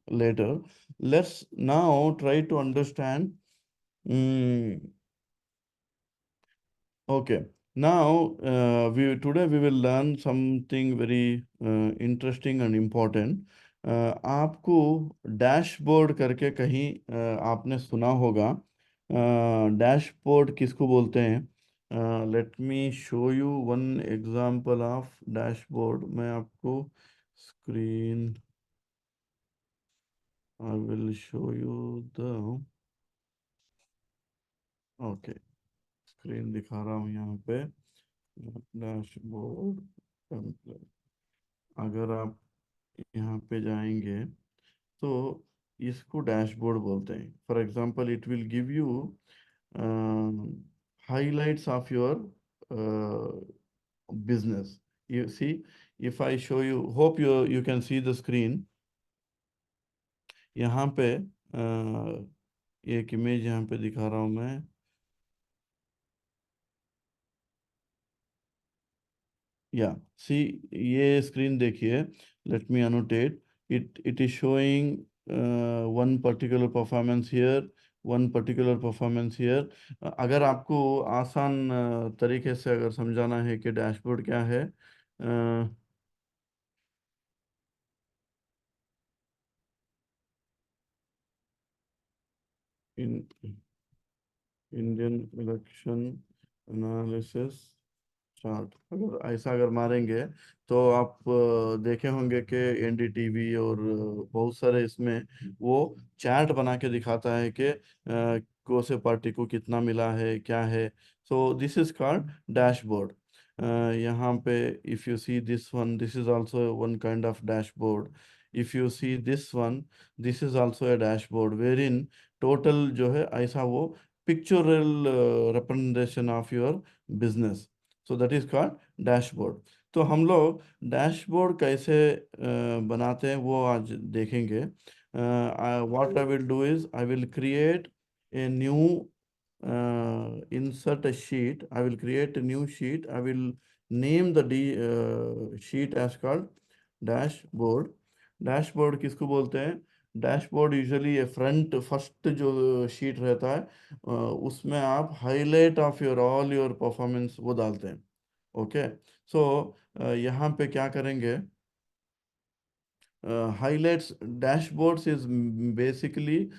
later. Let's now try to understand. Okay. Now, today we will learn something very interesting and important. आपको dashboard करके कहीं आपने सुना होगा. Dashboard किसको बोलते हैं? Let me show you one example of dashboard. मैं आपको screen, I will show you the, okay, screen दिखा रहा हूँ यहाँ पे. Dashboard template. अगर आप यहाँ पे जाएंगे तो इसको डैशबोर्ड बोलते हैं. For example, it will give you highlights of your business. You see, if I show you, hope you can see the screen. यहाँ पे एक इमेज यहाँ पे दिखा रहा हूँ मैं. या सी, ये स्क्रीन देखिए. Let me annotate. It is showing one particular performance here, one particular performance here. अगर आपको आसान तरीके से अगर समझाना है कि डैशबोर्ड क्या है, in Indian election analysis chart, अगर ऐसा अगर मारेंगे तो आप देखे होंगे कि एनडीटीवी और बहुत सारे इसमें वो चार्ट बना के दिखाता है कि कौन से पार्टी को कितना मिला है, क्या है. So this is called dashboard. यहाँ पे if you see this one, this is also one kind of dashboard. If you see this one, this is also a dashboard where in total जो है ऐसा वो पिक्चोरल representation of your business. So that is called dashboard. तो हम लोग dashboard कैसे बनाते हैं वो आज देखेंगे. What I will do is I will create a new, insert a sheet. I will create a new sheet. I will name the sheet as called dashboard. Dashboard किसको बोलते हैं? डैशबोर्ड यूजुअली ये फ्रंट फर्स्ट जो sheet रहता है उसमें आप highlight of your all your performance वो डालते हैं. ओके. सो यहाँ पे क्या करेंगे, highlights dashboards is basically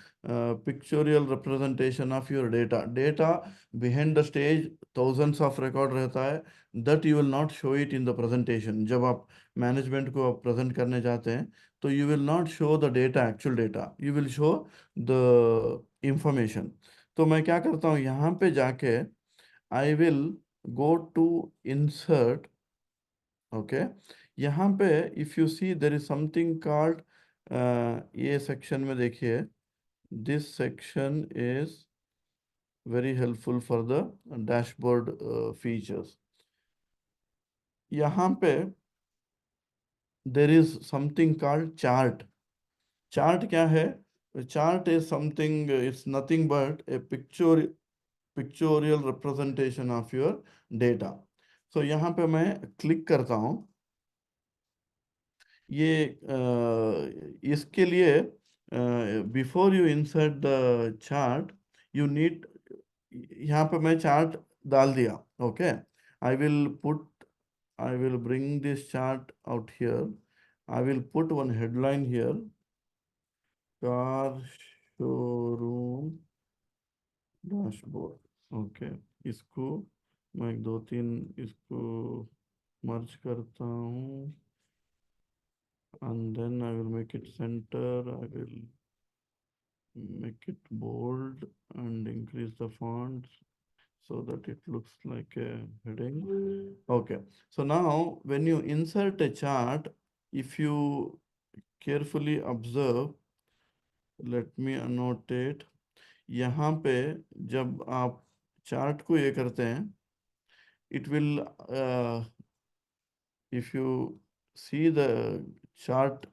pictorial representation of your data behind the stage thousands of record रहता है, that you will not show it in the presentation. जब आप management को आप present करने जाते हैं तो you will not show the data, actual data, you will show the information. तो मैं क्या करता हूँ, यहाँ पे जाके I will go to insert. Okay, यहाँ पे if you see there is something called ये section में देखिए, this section is very helpful for the dashboard features. यहाँ पे there is something called chart. Chart क्या है? Chart is something, it's nothing but a pictorial representation of your data. So यहाँ पे मैं click करता हूँ. ये इसके लिए before you insert the chart you need, यहाँ पे मैं चार्ट डाल दिया. Okay, I will bring this chart out here. I will put one headline here, car showroom dashboard. Okay, इसको मैं 2-3 इसको मर्ज करता हूँ. And then I will make it center, I will make it bold and increase the fonts so that it looks like a heading. Okay, so now when you insert a chart, if you carefully observe, let me annotate, यहाँ पे जब आप chart को ये करते हैं, it will if you see the chart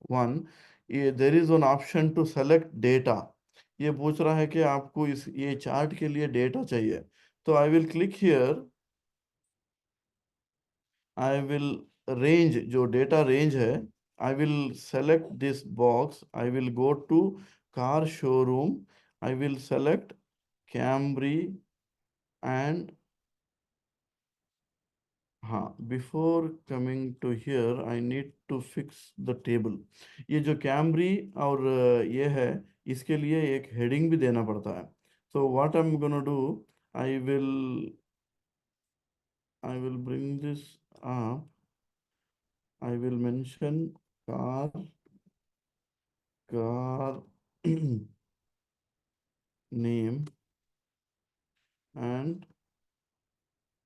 one, there is one option to select data. ये पूछ रहा है कि आपको इस ये चार्ट के लिए डेटा चाहिए, तो I will click here. I will range, जो डेटा रेंज है, I will select this box. I will go to car showroom. I will select Camry and हाँ, before coming to here, I need to fix the table. ये जो Camry और ये है, इसके लिए एक heading भी देना पड़ता है. So what I'm gonna do, I will bring this up. I will mention car name and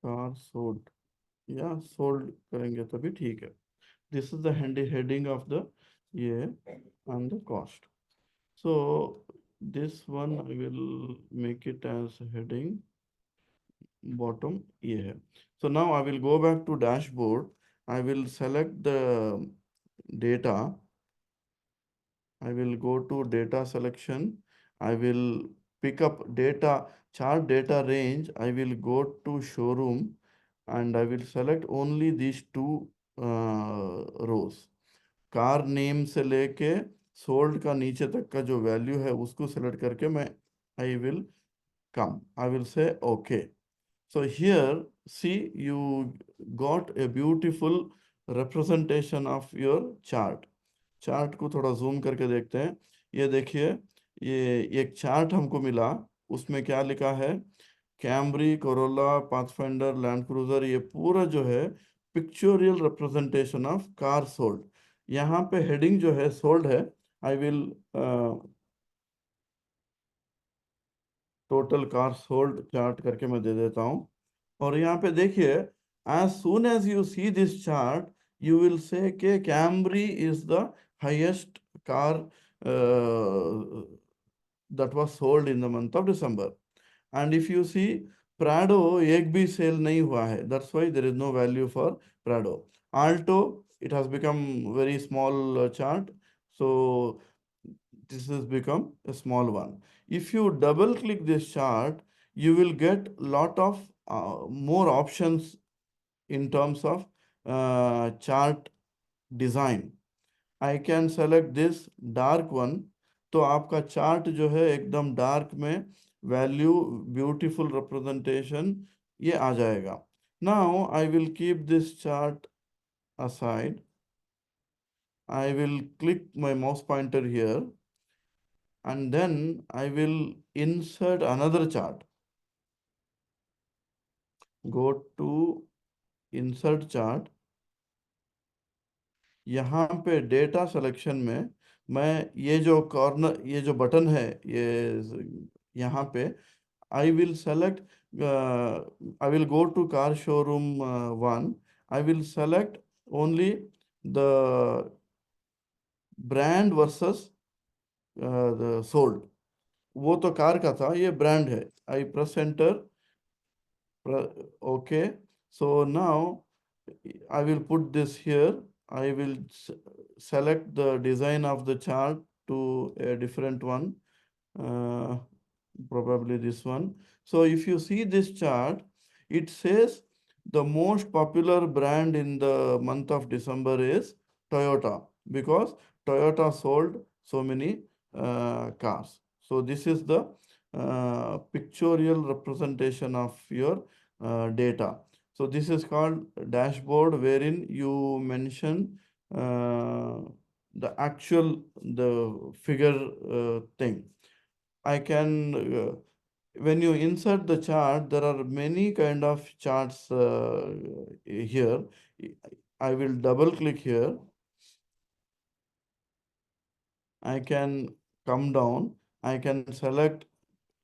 car sold. या सोल्ड करेंगे तभी ठीक है. This is the heading of the ये and the cost. So this one I will make it as heading bottom ये है. So now I will go back to dashboard. I will select the data. I will go to data selection. I will pick up data, chart data range. I will go to showroom and I will select only these two rows. Car name से लेके sold का नीचे तक का जो value है उसको select करके मैं I will say okay. So here see, you got a beautiful representation of your chart. Chart को थोड़ा जूम करके देखते हैं. ये देखिए, ये एक चार्ट हमको मिला. उसमें क्या लिखा है, Camry, Corolla, Pathfinder, Land Cruiser, ये पूरा जो है pictorial representation of car sold. यहाँ पे हेडिंग जो है सोल्ड है. I will total car sold chart करके मैं दे देता हूँ. और यहाँ पे देखिए, as soon as you see this chart, you will say कि Camry is the highest car that was sold in the month of December. And if you see Prado, एक भी सेल नहीं हुआ है. That's why there is no value for Prado. Alto, it has become very small chart. So this has become a small one. If you double click this chart, you will get lot of more options in terms of chart design. I can select this dark one. तो आपका chart जो है एकदम dark में value beautiful representation ये आ जाएगा. Now I will keep this chart aside. I will click my mouse pointer here, and then I will insert another chart. Go to insert chart. यहाँ पे डेटा सिलेक्शन में मैं ये जो corner, ये जो बटन है, ये यहाँ पे I will select, I will go to car showroom 1. I will select only the brand versus the sold. वो तो कार का था, ये ब्रांड है. I press enter. Okay. So now I will put this here. I will select the design of the chart to a different one. Probably this one. So if you see this chart, it says the most popular brand in the month of December is Toyota, because Toyota sold so many cars. So this is the pictorial representation of your data. So this is called dashboard, wherein you mention the actual, the figure thing. I can, when you insert the chart, there are many kind of charts here. I will double click here. I can come down. I can select,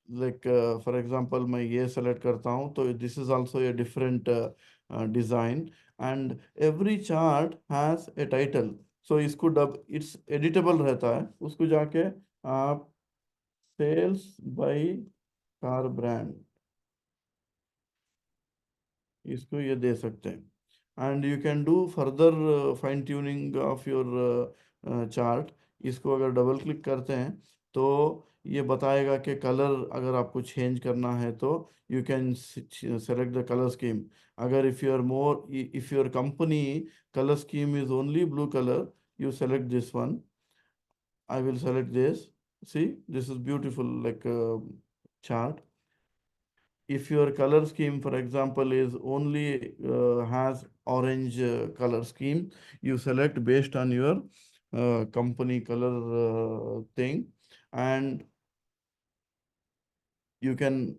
like for example, my ये select करता हूँ, तो this is also a different design, and every chart has a title. So इसको it's editable रहता है. उसको जाके आप sales by car brand, इसको ये दे सकते हैं. And you can do further fine tuning of your chart. इसको अगर डबल क्लिक करते हैं तो ये बताएगा कि कलर अगर आपको चेंज करना है तो you can select the color scheme. अगर if your company color scheme is only blue color, you select this one. I will select this. See, this is beautiful, like chart. If your color scheme, for example, is only has orange color scheme, you select based on your company color thing, and you can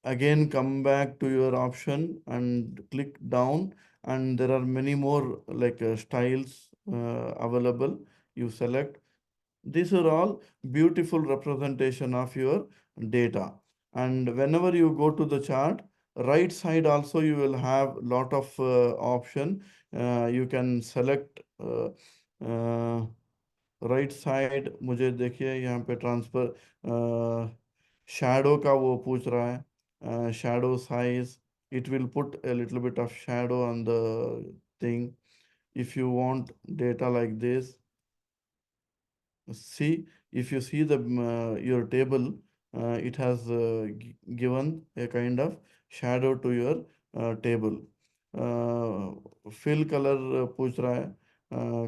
again come back to your option and click down, and there are many more like styles available. You select. These are all beautiful representation of your data. And whenever you go to the chart, right side also you will have lot of option. You can select right side. मुझे देखिए यहाँ पे transfer shadow का वो पूछ रहा है. Shadow size, it will put a little bit of shadow on the thing. If you want data like this, see, if you see the your table, it has given a kind of shadow to your table. Fill color पूछ रहा है.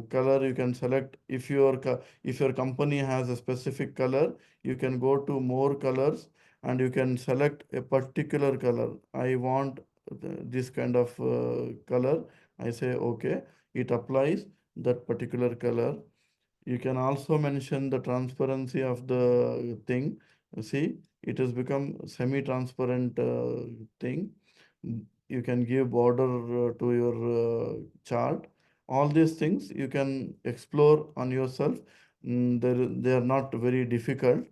Color you can select. If your company has a specific color, you can go to more colors and you can select a particular color. I want this kind of color. I say okay. It applies that particular color. You can also mention the transparency of the thing. See, it has become semi-transparent thing. You can give border to your chart. All these things you can explore on yourself. They are not very difficult.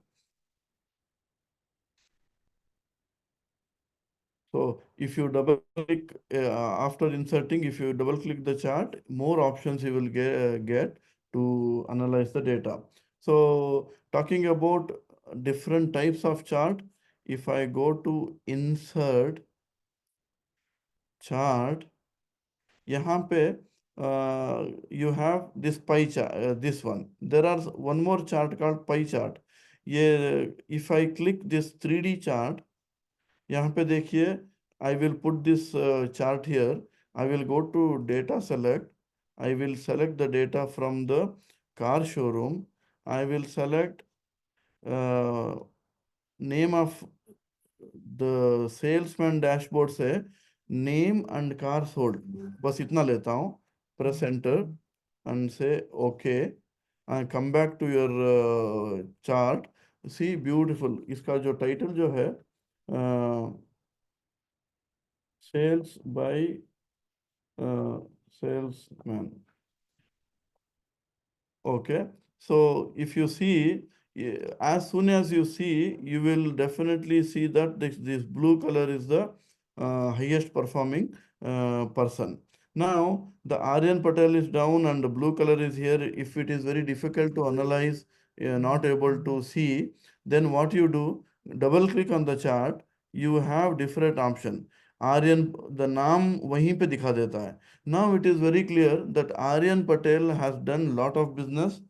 So if you double click after inserting, if you double click the chart, more options you will get to analyze the data. So talking about different types of chart, if I go to insert chart, यहाँ पे you have this pie chart, this one. There are one more chart called pie chart. ये if I click this 3D chart, यहाँ पे देखिए, I will put this chart here. I will go to data select. I will select the data from the car showroom. I will select name of the salesman dashboard से name and car sold. बस इतना लेता हूँ. Press enter. and say okay and come back to your chart. See, beautiful. इसका जो title जो है sales by salesman. Okay, so if you see, as soon as you see, you will definitely see that this blue color is the highest performing person. Now, the Aryan Patel is down and the blue color is here. If it is very difficult to analyze, not able to see, then what you do, double click on the chart, you have different option. Aryan, the नाम वहीं पे दिखा देता है. Now it is very clear that Aryan Patel has done lot of business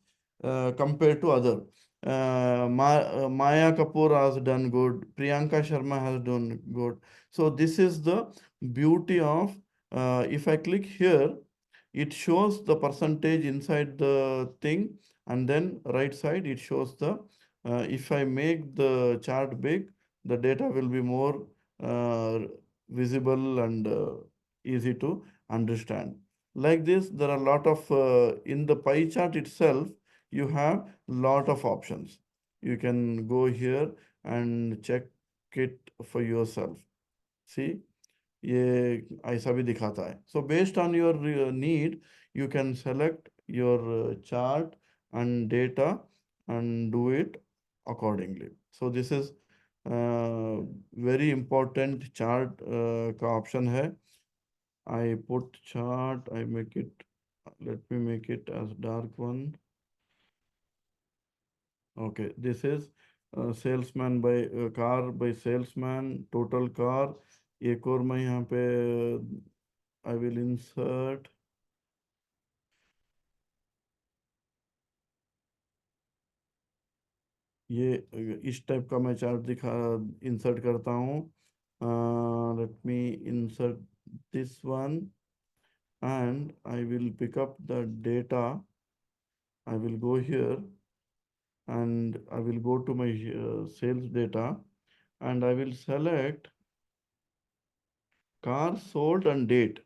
compared to other. Maya Kapoor has done good. Priyanka Sharma has done good. So this is the beauty of, if I click here, it shows the percentage inside the thing, and then right side it shows the, if I make the chart big, the data will be more visible and easy to understand. Like this, there are a lot of, in the pie chart itself, you have lot of options. You can go here and check it for yourself. See, ये ऐसा भी दिखाता है. So based on your need, you can select your chart and data and do it accordingly. So this is very important chart का option है. I put chart, I make it, let me make it as dark one. Okay, this is salesman by car by salesman, total car. एक और मैं यहाँ पे I will insert. ये इस type का मैं चार्ट दिखा इंसर्ट करता हूँ. Let me insert this one and I will pick up the data. I will go here and I will go to my sales data and I will select car sold and date.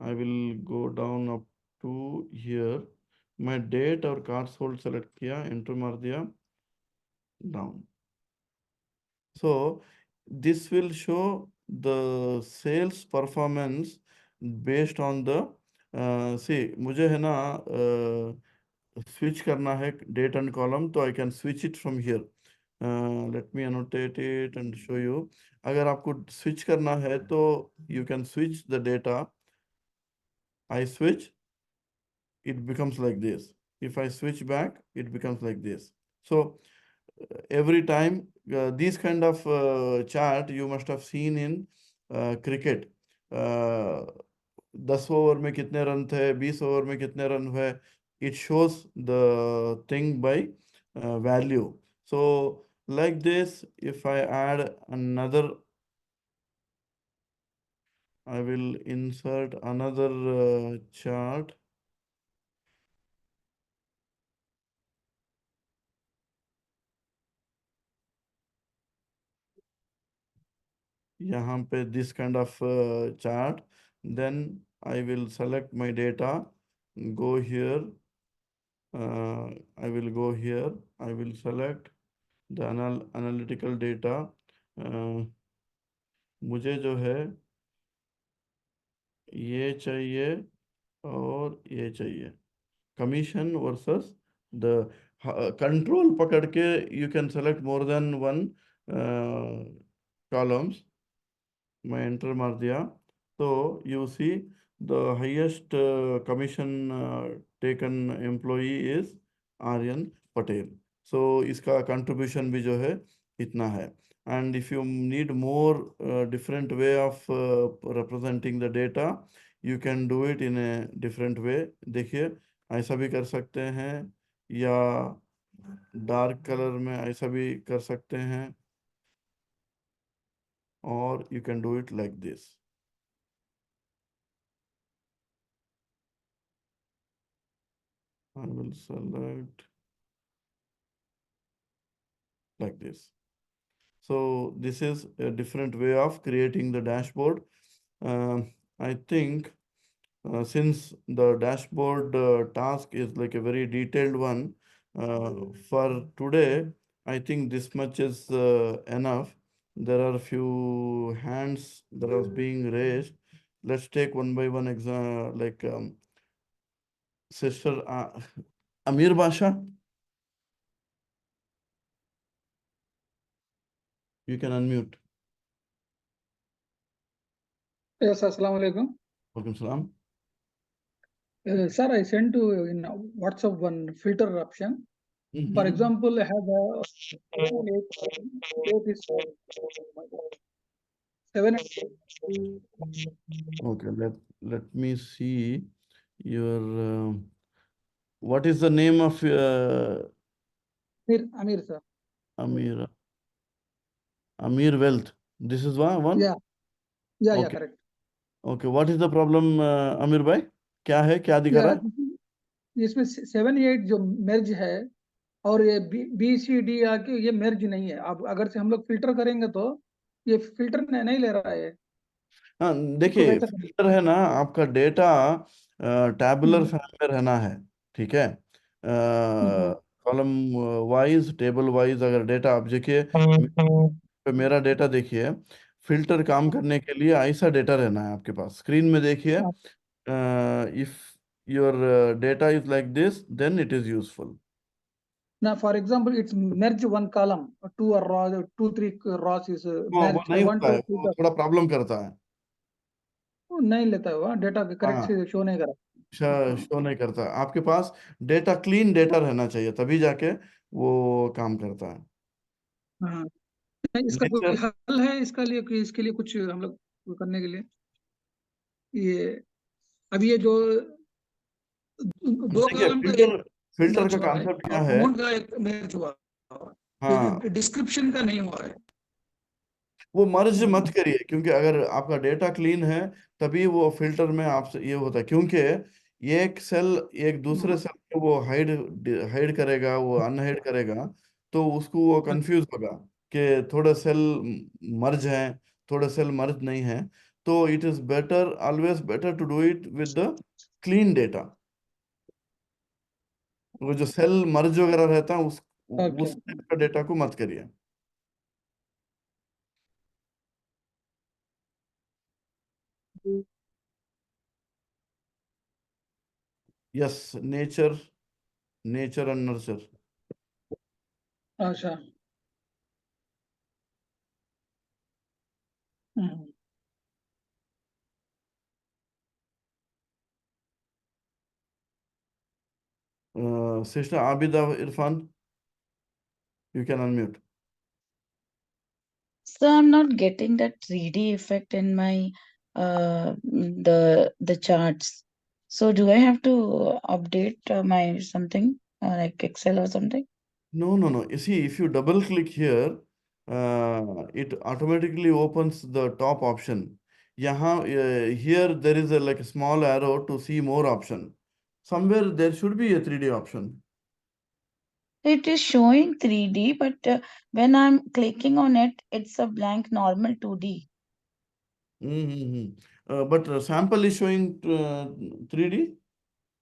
I will go down up to here. मैं date और car sold select किया, enter मार दिया, down. So this will show the sales performance based on the see, मुझे है ना switch करना है date and column, तो I can switch it from here. Let me annotate it and show you. अगर आपको switch करना है तो you can switch the data. I switch, it becomes like this. If I switch back, it becomes like this. So every time these kind of chart you must have seen in cricket. 10 over में कितने run थे, 20 over में कितने run हुए. It shows the thing by value. So like this, if I add another, I will insert another chart. यहाँ पे this kind of chart, then I will select my data, go here, I will go here, I will select the analytical data. मुझे जो है ये चाहिए और ये चाहिए, commission versus the control पकड़ के you can select more than one columns. मैं enter मार दिया, तो you see the highest commission taken employee is Aryan Patel. So इसका contribution भी जो है इतना है. And if you need more different way of representing the data, you can do it in a different way. देखिए ऐसा भी कर सकते हैं या डार्क कलर में ऐसा भी कर सकते हैं, or you can do it like this. I will select like this. So this is a different way of creating the dashboard. I think since the dashboard task is like a very detailed one, for today, I think this much is enough. There are few hands that are being raised. Let's take one by one exam, like Sister Amir Basha, you can unmute. Yes, Assalamu alaikum. Welcome, salam. Sir, I sent to in WhatsApp one filter option. For example, I have a 8 is 7. Okay, let me see your what is the name of Amir, sir. Amir Wealth. This is one? Yeah, yeah, Okay. correct. Okay, what is the problem, Amir भाई? क्या है, क्या दिखा रहा Yeah, है? इसमें 7 8 जो merge है और ये B C D आके ये merge नहीं है. अब अगर से हम लोग filter करेंगे तो ये filter नहीं ले रहा है. हाँ, इसको देखिए कैसे करें? फिल्टर है ना, आपका डेटा टैबुलर फॉर्म में रहना है, ठीक है। कॉलम वाइज, टेबल वाइज अगर डेटा आप देखिए, मेरा डेटा देखिए, फिल्टर काम करने के लिए ऐसा डेटा रहना है आपके पास। स्क्रीन में देखिए, if your data is like this, then it is useful. Now, for example, it's merge one column, 2 or rows, 2 3 rows is वो merged. I नहीं want होता है, to वो थोड़ा प्रॉब्लम करता है। वो नहीं लेता है, डेटा करेक्ट हाँ, से शो नहीं करा। शो नहीं करता। आपके पास डेटा, क्लीन डेटा रहना चाहिए, तभी जाके वो काम करता है। हाँ, इसका कोई नेचर, हल है इसका लिए कि इसके लिए कुछ हम लोग करने के लिए? ये अब ये जो दो देखिए कॉलम का फिल्टर, एक फिल्टर मैच का हुआ है कॉन्सेप्ट क्या और है? अमाउंट का एक मैच हुआ है, हाँ, डिस्क्रिप्शन का नहीं हुआ है। वो मर्ज मत करिए, क्योंकि अगर आपका डेटा क्लीन है तभी वो फिल्टर में आपसे ये होता है, क्योंकि एक सेल एक दूसरे सेल को वो हाइड हाइड करेगा, वो अनहाइड करेगा, तो उसको वो कंफ्यूज होगा कि थोड़े सेल मर्ज हैं, थोड़े सेल मर्ज नहीं है। तो it is better, always better to do it with the clean data. वो जो सेल मर्ज वगैरह रहता है ओके, उस टाइप का डेटा को मत करिए। Yes, nature, nature and nurture. अच्छा। हम्म, Sister Abida Irfan, you can unmute. So I'm not getting that 3D effect in my the charts. So do I have to update my something like Excel or something? No, no, no. You see, if you double click here, it automatically opens the top option. Here there is a like a small arrow to see more option. Somewhere there should be a 3D option. It is showing 3D, but when I'm clicking on it, it's a blank normal 2D. But sample is showing 3D.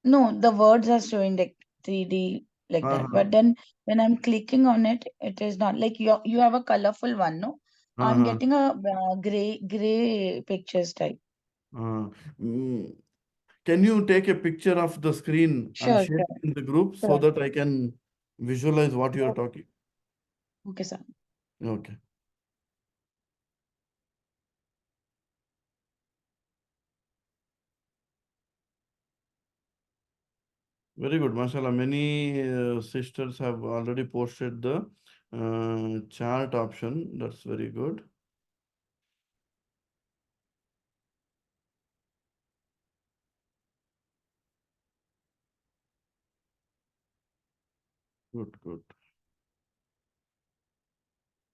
No, the words are showing like 3D like that. But then when I'm clicking on it, it is not like you have a colorful one, no? I'm getting a gray pictures type. Mm, Can you take a picture of the screen and Sure, share sure, it in the group so sure. that I can visualize what you are talking? Okay, sir. Okay. Very good, mashallah. Many sisters have already posted the chart option. That's very good. Good, good.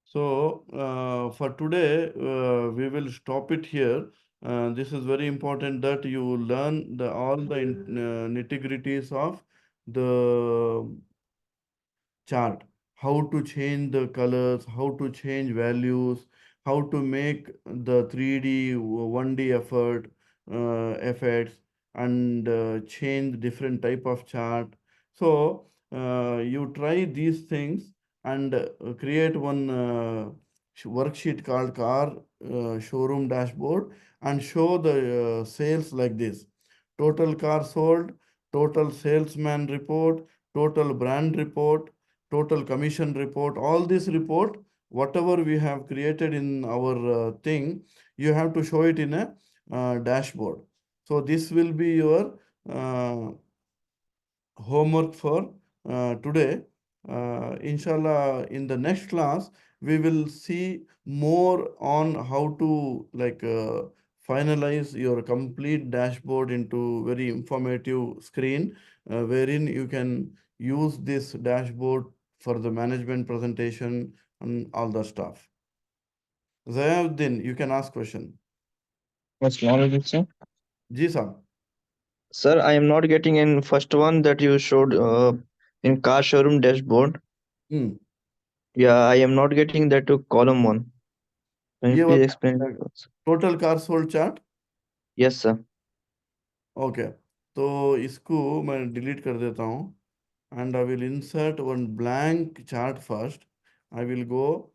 So for today, we will stop it here. This is very important that you learn all the nitty-gritties of the chart, how to change the colors, how to change values, how to make the 3D, 1D effects, and change different type of chart. So you try these things and create one worksheet called car showroom dashboard and show the sales like this: total car sold, total salesman report, total brand report, total commission report. All this report, whatever we have created in our thing, you have to show it in a dashboard. So this will be your uh, homework for today. Inshallah, in the next class, we will see more on how to finalize your complete dashboard into very informative screen, wherein you can use this dashboard for the management presentation and all the stuff. Zayauddin, you can ask question. Assalamu alaikum, sir. Ji sir. Sir, I am not getting in first one that you showed in car showroom dashboard. Yeah, I am not getting that to column one. Can you ये please वाला explain? total car sold chart. Yes, sir. Okay, तो इसको मैं delete कर देता हूँ and I will insert one blank chart first. I will go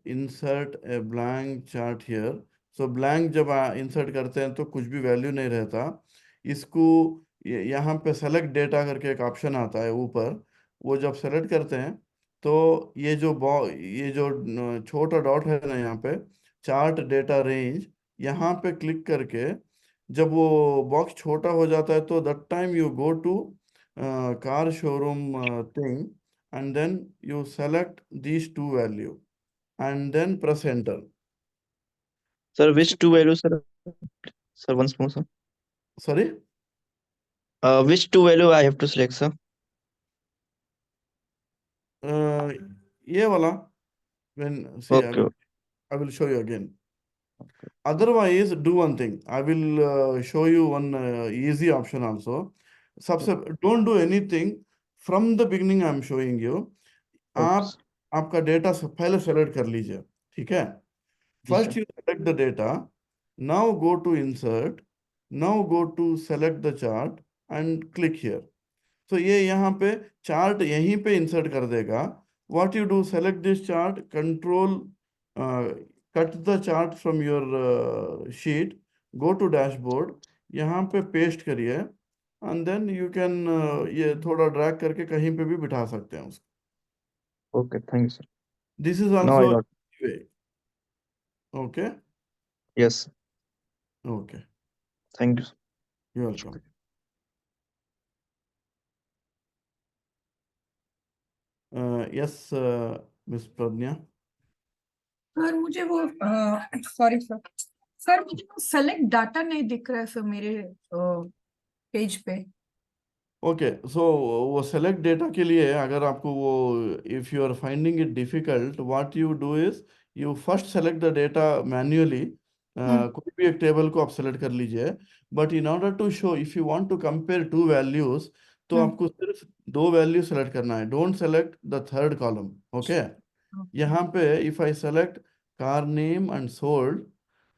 insert a blank chart here. So blank जब insert करते हैं तो कुछ भी वैल्यू नहीं रहता। इसको यहाँ पे select data करके एक ऑप्शन आता है ऊपर, वो जब सेलेक्ट करते हैं तो ये जो छोटा डॉट है ना यहाँ पे, चार्ट डेटा रेंज, यहाँ पे क्लिक करके जब वो बॉक्स छोटा हो जाता है तो that time you go to car showroom thing, and then you select these two value and then press enter. Sir, which two values, sir? Sir, once more, sir. Sorry? Which two value I have to select, sir? ये वाला, when see Okay. I will show you again. Otherwise, do one thing. I will show you one easy option also. Don't do anything from the beginning. I'm showing you. आप आपका data पहले select कर लीजिए, ठीक है? First you select the data. Now go to insert. Now go to select the chart and click here. So ये यहाँ पे chart यहीं पे insert कर देगा. What you do, select this chart, control, cut the chart from your sheet, go to dashboard, यहाँ पे paste करिए, and then you can ये थोड़ा drag करके कहीं पे भी बिठा सकते हैं उसको. Okay, thank you, sir. This is Now I also got. a way. Okay. Yes. Okay. Thank you, sir. You're welcome. Yes, Miss Pradnya. Sir मुझे वो सॉरी सर, सर मुझे वो सेलेक्ट डाटा नहीं दिख रहा है सर मेरे पेज पे। ओके, सो वो सेलेक्ट डेटा के लिए अगर आपको वो if you are finding it difficult, what you do is you first select the data manually. कोई भी एक टेबल को आप सेलेक्ट कर लीजिए, but in order to show if you want to compare two values तो आपको सिर्फ दो वैल्यू सेलेक्ट करना है, don't select the third column. Okay, यहाँ पे if I select car name and sold,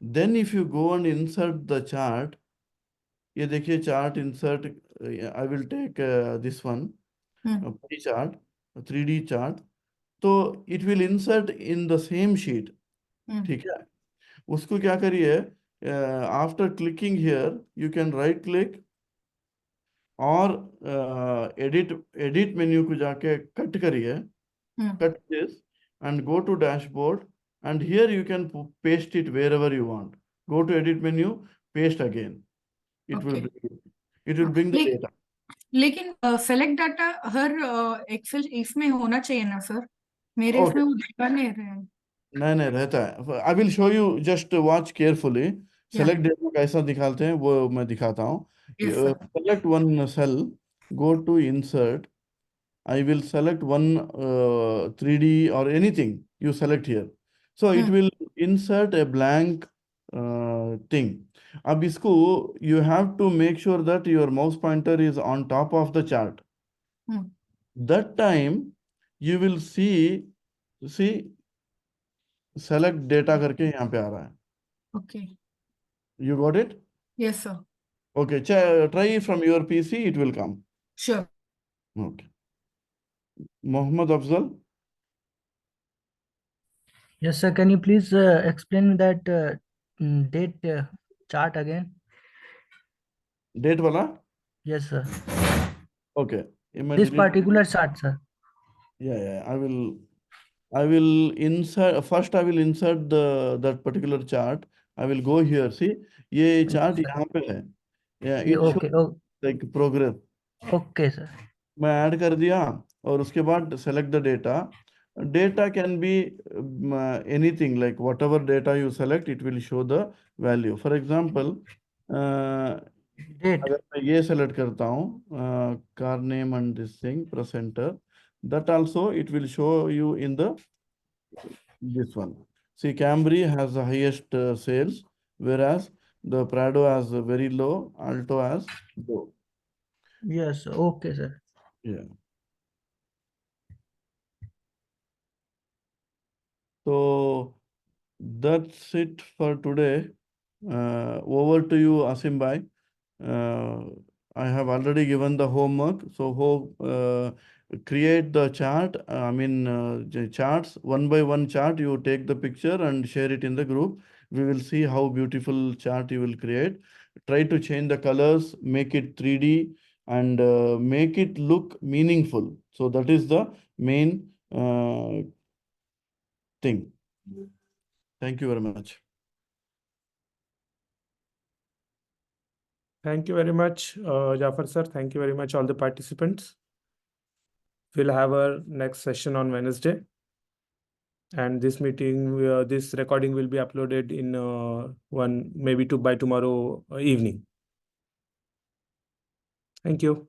then if you go and insert the chart, ये देखिए chart insert, I will take this one pie chart, 3D chart, तो it will insert in the same sheet, ठीक है? उसको क्या करिए, after clicking here you can write click और edit menu को जाके कट करिए, cut this and go to dashboard, and here you can paste it wherever you want. Go to edit menu, paste again. It will bring the data. लेकिन select data हर Excel इसमें होना चाहिए ना sir? मेरे इसमें वो दिखा नहीं रहे हैं। नहीं रहता है। I will show you, just watch carefully. Select data कैसा दिखाते हैं वो मैं दिखाता हूँ। Select one cell, go to insert, I will select one 3D or anything you select here, so it will insert a blank thing. अब इसको you have to make sure that your mouse pointer is on top of the chart. That time you will see select data करके यहाँ पे आ रहा है। Okay. You got it? Yes sir. Okay, try from your PC, it will come. Sure. Okay. Mohammed Afzal. Yes, sir. Can you please explain that date chart again? Date wala? Yes, sir. Okay. This particular chart, sir. Yeah. I will insert first. I will insert that particular chart. I will go here. See, ये chart यहाँ पे है. Yeah, it shows Okay. like progress. Okay, sir. मैं add कर दिया और उसके बाद select the data. Data can be anything, like whatever data you select, it will show the value. For example, Date. अगर मैं ये select करता हूँ car name and this thing, press enter, that also it will show you in the this one. See, Camry has the highest sales, whereas the Prado has a very low, Alto has low. Yes. Okay, sir. Yeah. So that's it for today. Over to you, Asim Bhai. I have already given the homework. So create the chart. The charts, one by one chart. You take the picture and share it in the group. We will see how beautiful chart you will create. Try to change the colors, make it 3D, and make it look meaningful. So that is the main thing. Thank you very much. Thank you very much, Jafar sir. Thank you very much, all the participants. We'll have our next session on Wednesday. And this this recording will be uploaded in maybe by tomorrow evening. Thank you.